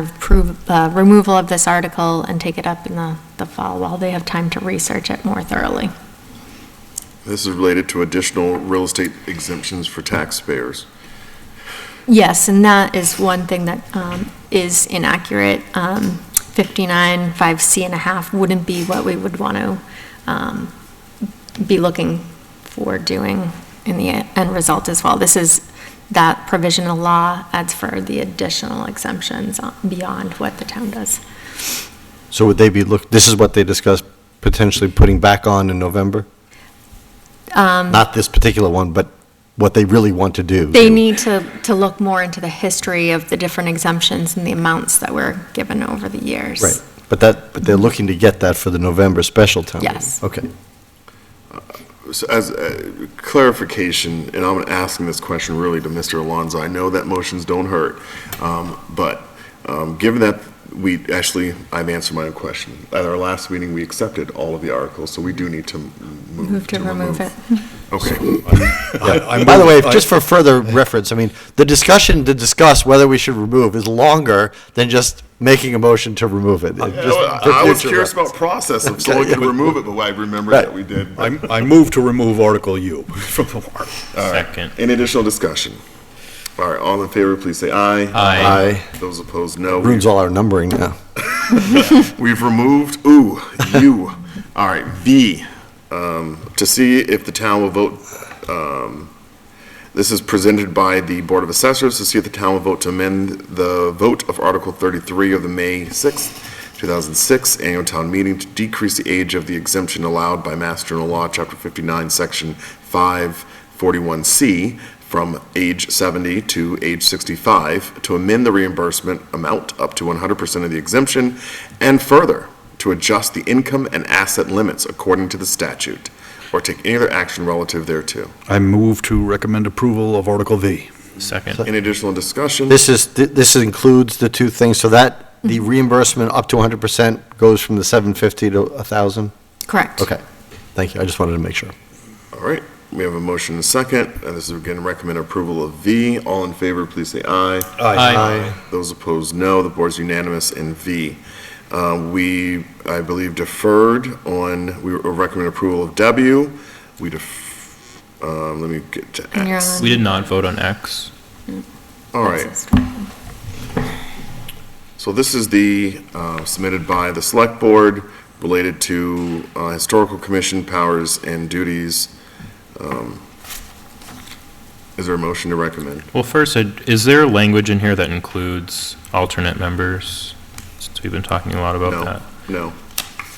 removal of this article and take it up in the fall while they have time to research it more thoroughly. This is related to additional real estate exemptions for taxpayers. Yes, and that is one thing that is inaccurate. 59, 5C and a half wouldn't be what we would want to be looking for doing in the end result as well. This is that provision of law adds for the additional exemptions beyond what the town does. So would they be this is what they discussed potentially putting back on in November? Not this particular one, but what they really want to do. They need to look more into the history of the different exemptions and the amounts that were given over the years. Right, but they're looking to get that for the November special town meeting? Yes. Okay. So as clarification, and I'm asking this question really to Mr. Alonso, I know that motions don't hurt, but given that I've answered my own question. At our last meeting, we accepted all of the articles, so we do need to move to remove it. Okay. By the way, just for further reference, I mean, the discussion to discuss whether we should remove is longer than just making a motion to remove it. I was curious about process of so we could remove it, but I remember that we did. I move to remove Article U from the warrant. Second. Any additional discussion? All right, all in favor, please say aye. Aye. Those opposed, no. Ruins all our numbering now. We've removed, U. All right, V, to see if the town will vote, this is presented by the Board of Assessors, to see if the town will vote to amend the vote of Article 33 of the May 6th, 2006 annual town meeting to decrease the age of the exemption allowed by Mass General Law, Chapter 59, Section 541C, from age 70 to age 65, to amend the reimbursement amount up to 100% of the exemption, and further, to adjust the income and asset limits according to the statute, or take any other action relative thereto. I move to recommend approval of Article V. Second. Any additional discussion? This includes the two things, so that the reimbursement up to 100% goes from the 750 to 1,000? Correct. Okay, thank you, I just wanted to make sure. All right, we have a motion and a second, and this is again recommend approval of V. All in favor, please say aye. Aye. Those opposed, no. The board's unanimous in V. We, I believe, deferred on, we recommend approval of W. We let me get to And you're X. on- We did not vote on X. All right. So this is the, submitted by the Select Board related to Historical Commission powers and duties. Is there a motion to recommend? Well, first, is there language in here that includes alternate members? Since we've been talking a lot about that. No.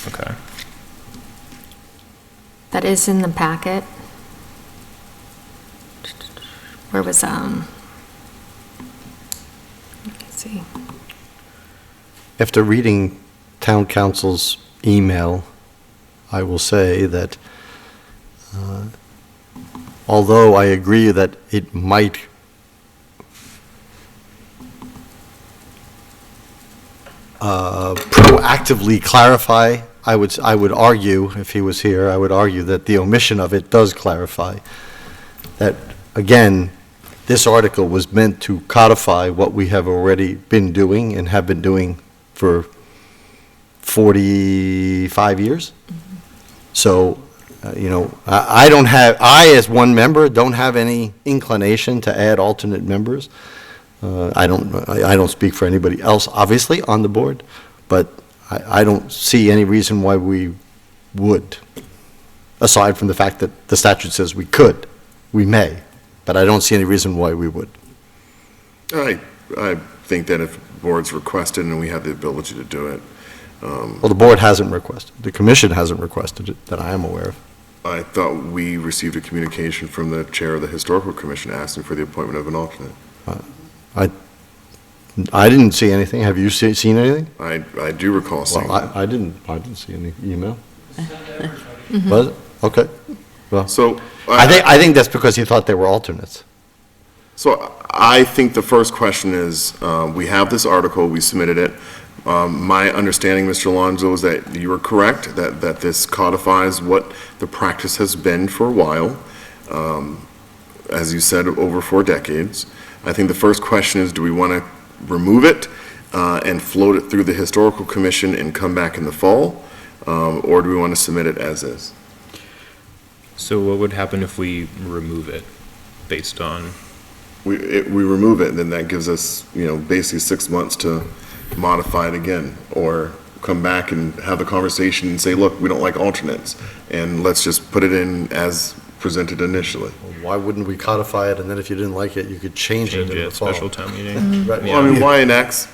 Okay. That is in the packet. Where was, let's see. After reading town council's email, I will say that although I agree that it might proactively clarify, I would argue, if he was here, I would argue that the omission of it does clarify. That, again, this article was meant to codify what we have already been doing and have been doing for 45 years. So, I as one member don't have any inclination to add alternate members. I don't speak for anybody else, obviously, on the board, but I don't see any reason why we would, aside from the fact that the statute says we could, we may, but I don't see any reason why we would. I think that if boards requested and we have the ability to do it. Well, the board hasn't requested, the commission hasn't requested it, that I am aware of. I thought we received a communication from the chair of the Historical Commission asking for the appointment of an alternate. I didn't see anything. Have you seen anything? I do recall seeing Well, that. I didn't see any email. Was it? Okay. Well, So, I think that's because he thought they were alternates. So I think the first question is, we have this article, we submitted it. My understanding, Mr. Alonso, is that you are correct, that this codifies what the practice has been for a while, as you said, over 4 decades. I think the first question is, do we want to remove it and float it through the Historical Commission and come back in the fall? Or do we want to submit it as is? So what would happen if we remove it based on? We remove it, then that gives us, basically 6 months to modify it again, or come back and have the conversation and say, look, we don't like alternates, and let's just put it in as presented initially. Why wouldn't we codify it, and then if you didn't like it, you could change it in the fall? Special town meeting. Right. Well, I mean, why enact,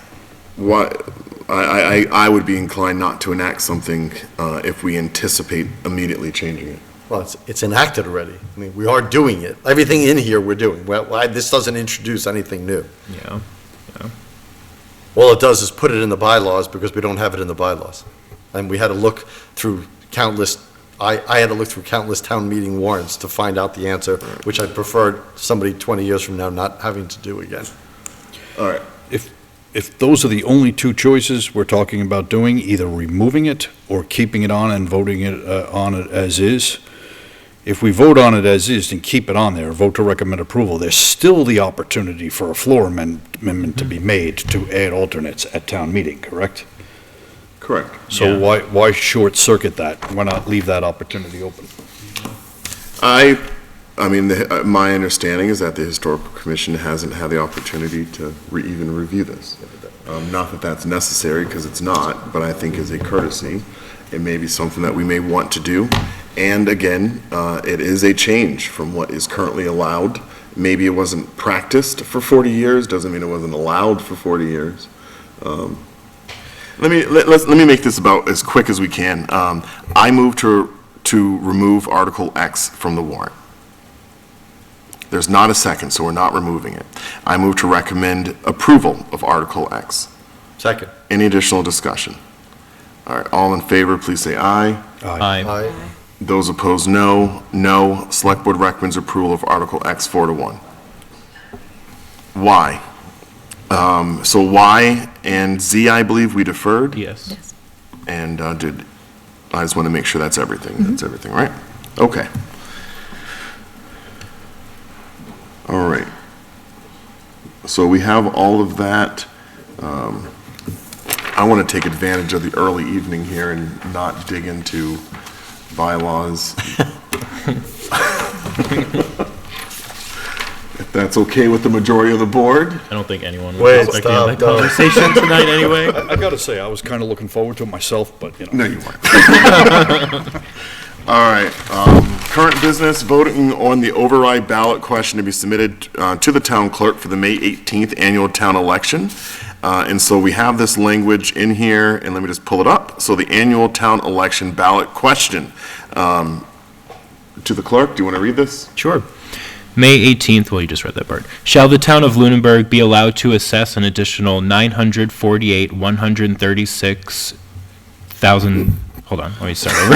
I would be inclined not to enact something if we anticipate immediately changing it. Well, it's enacted already. I mean, we are doing it. Everything in here we're doing. This doesn't introduce anything new. Yeah. All it does is put it in the bylaws because we don't have it in the bylaws. And we had to look through countless, I had to look through countless town meeting warrants to find out the answer, which I preferred somebody 20 years from now not having to do again. All right. If those are the only 2 choices we're talking about doing, either removing it or keeping it on and voting it on it as is, if we vote on it as is and keep it on there, vote to recommend approval, there's still the opportunity for a floor amendment to be made to add alternates at town meeting, correct? Correct. So why short circuit that? Why not leave that opportunity open? I mean, my understanding is that the Historical Commission hasn't had the opportunity to even review this. Not that that's necessary, because it's not, but I think as a courtesy, it may be something that we may want to do. And again, it is a change from what is currently allowed. Maybe it wasn't practiced for 40 years, doesn't mean it wasn't allowed for 40 years. Let me make this about as quick as we can. I move to remove Article X from the warrant. There's not a second, so we're not removing it. I move to recommend approval of Article X. Second. Any additional discussion? All right, all in favor, please say aye. Aye. Those opposed, no. No. Select Board recommends approval of Article X 4-1. Y. So Y and Z, I believe we deferred? Yes. And I just want to make sure that's everything. That's everything, right? Okay. All right. So we have all of that. I want to take advantage of the early evening here and not dig into bylaws. If that's okay with the majority of the board. I don't think anyone was expecting that conversation tonight anyway. I gotta say, I was kind of looking forward to it myself, but, No, you weren't. All right, current business, voting on the override ballot question to be submitted to the town clerk for the May 18th annual town election. And so we have this language in here, and let me just pull it up. So the annual town election ballot question. To the clerk, do you want to read this? Sure. May 18th, well, you just read that part. Shall the town of Lunenburg be allowed to assess an additional 948,136,000, hold on, let me start over.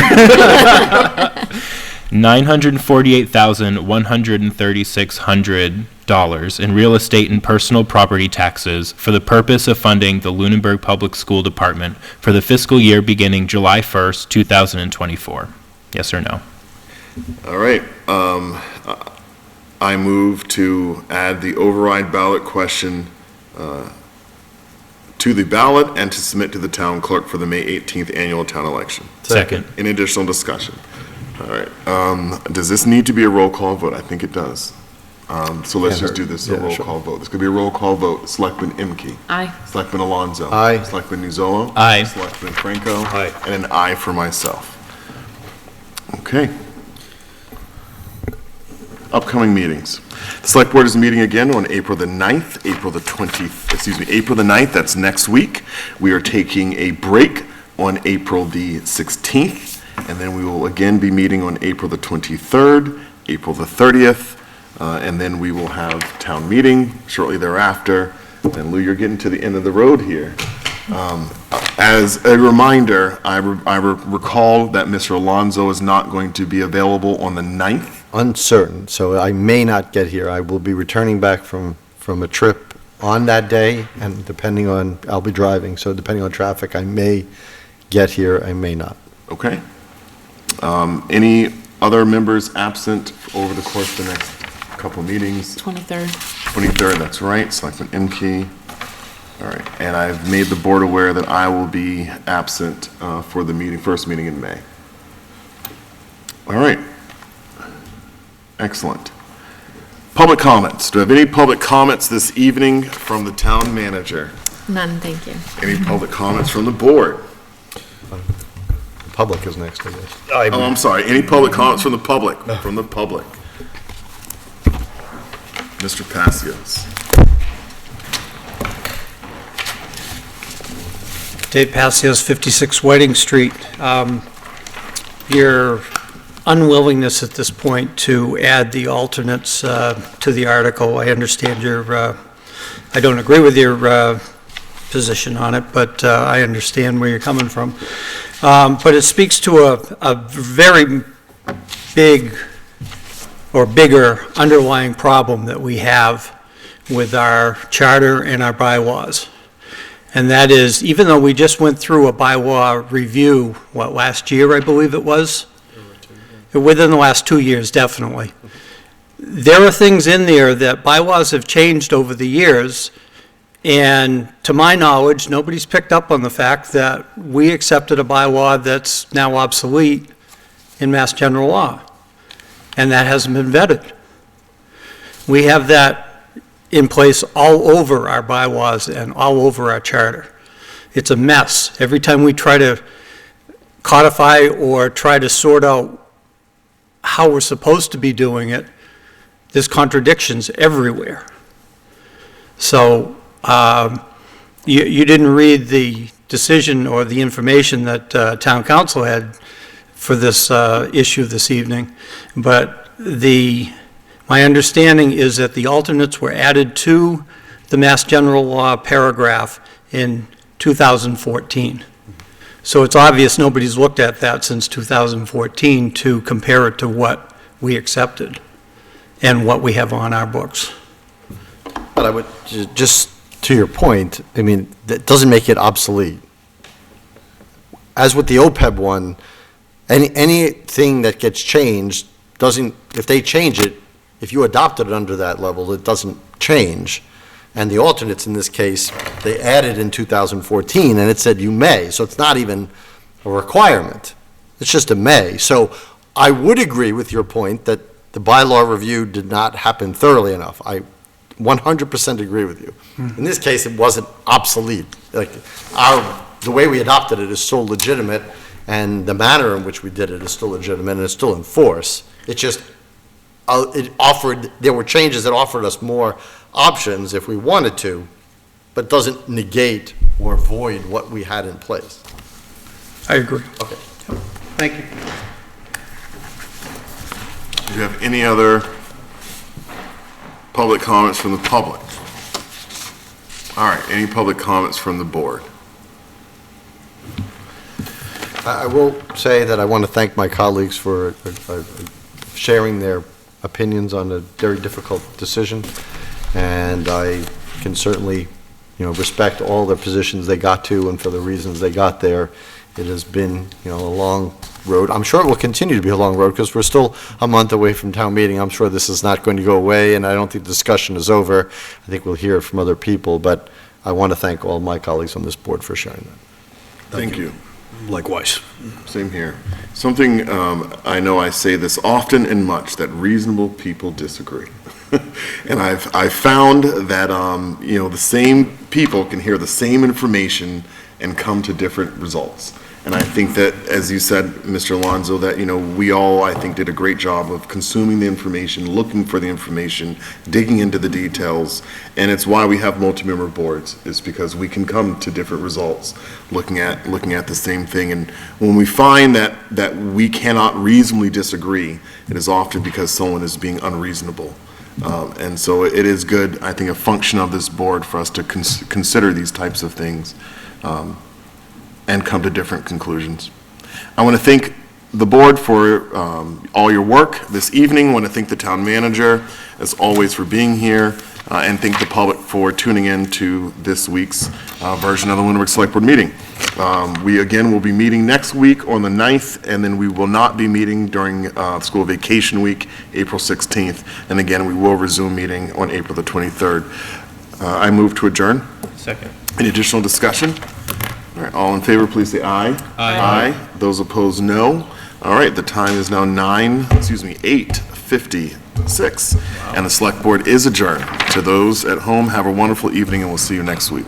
$948,136 in real estate and personal property taxes for the purpose of funding the Lunenburg Public School Department for the fiscal year beginning July 1st, 2024? Yes or no? All right, I move to add the override ballot question to the ballot and to submit to the town clerk for the May 18th annual town election. Second. Any additional discussion? All right, does this need to be a roll call vote? I think it does. So let's just do this, a roll call vote. This could be a roll call vote. Selectman Imke. Aye. Selectman Alonso. Aye. Selectman Nuzolo. Aye. Selectman Franco. Aye. And an aye for myself. Okay. Upcoming meetings. The Select Board is meeting again on April the 9th, April the 9th, that's next week. We are taking a break on April the 16th, and then we will again be meeting on April the 23rd, April the 30th, and then we will have town meeting shortly thereafter. And Lou, you're getting to the end of the road here. As a reminder, I recall that Mr. Alonso is not going to be available on the 9th. Uncertain, so I may not get here. I will be returning back from a trip on that day, and depending on, I'll be driving, so depending on traffic, I may get here, I may not. Okay. Any other members absent over the course of the next couple meetings? 23rd. 23rd, that's right, Selectman Imke. All right, and I've made the board aware that I will be absent for the first meeting in May. All right. Excellent. Public comments. Do I have any public comments this evening from the town manager? None, thank you. Any public comments from the board? Public is next, I guess. Oh, I'm sorry. Any public comments from the public? From the public. Mr. Passios. Dave Passios, 56 Whiting Street. Your unwillingness at this point to add the alternates to the article, I understand I don't agree with your position on it, but I understand where you're coming from. But it speaks to a very big or bigger underlying problem that we have with our charter and our bylaws. And that is, even though we just went through a bylaw review, last year, I believe it was? Within the last 2 years, definitely. There are things in there that bylaws have changed over the years, and to my knowledge, nobody's picked up on the fact that we accepted a bylaw that's now obsolete in Mass General Law, and that hasn't been vetted. We have that in place all over our bylaws and all over our charter. It's a mess. Every time we try to codify or try to sort out how we're supposed to be doing it, there's contradictions everywhere. So you didn't read the decision or the information that town council had for this issue this evening, but my understanding is that the alternates were added to the Mass General Law paragraph in 2014. So it's obvious nobody's looked at that since 2014 to compare it to what we accepted and what we have on our books. But I would, just to your point, I mean, that doesn't make it obsolete. As with the OPEB one, anything that gets changed doesn't, if they change it, if you adopted it under that level, it doesn't change. And the alternates in this case, they added in 2014, and it said you may, so it's not even a requirement. It's just a may. So I would agree with your point that the bylaw review did not happen thoroughly enough. I 100% agree with you. In this case, it wasn't obsolete. Like the way we adopted it is still legitimate, and the manner in which we did it is still legitimate, and it's still in force. It just, there were changes that offered us more options if we wanted to, but doesn't negate or void what we had in place. I agree. Okay. Thank you. Do you have any other public comments from the public? All right, any public comments from the board? I will say that I want to thank my colleagues for sharing their opinions on a very difficult decision, and I can certainly, respect all the positions they got to and for the reasons they got there. It has been, a long road. I'm sure it will continue to be a long road because we're still a month away from town meeting. I'm sure this is not going to go away, and I don't think the discussion is over. I think we'll hear it from other people, but I want to thank all my colleagues on this board for sharing that. Thank you. Likewise. Same here. Something, I know I say this often and much, that reasonable people disagree. And I've found that, the same people can hear the same information and come to different results. And I think that, as you said, Mr. Alonso, that, we all, I think, did a great job of consuming the information, looking for the information, digging into the details. And it's why we have multi-member boards, is because we can come to different results looking at the same thing. And when we find that we cannot reasonably disagree, it is often because someone is being unreasonable. And so it is good, I think, a function of this board for us to consider these types of things and come to different conclusions. I want to thank the board for all your work this evening. I want to thank the town manager, as always, for being here, and thank the public for tuning in to this week's version of the Lunenburg Select Board meeting. We, again, will be meeting next week on the 9th, and then we will not be meeting during school vacation week, April 16th. And again, we will resume meeting on April the 23rd. I move to adjourn. Second. Any additional discussion? All right, all in favor, please say aye. Aye. Those opposed, no. All right, the time is now 8:56, and the Select Board is adjourned. To those at home, have a wonderful evening, and we'll see you next week.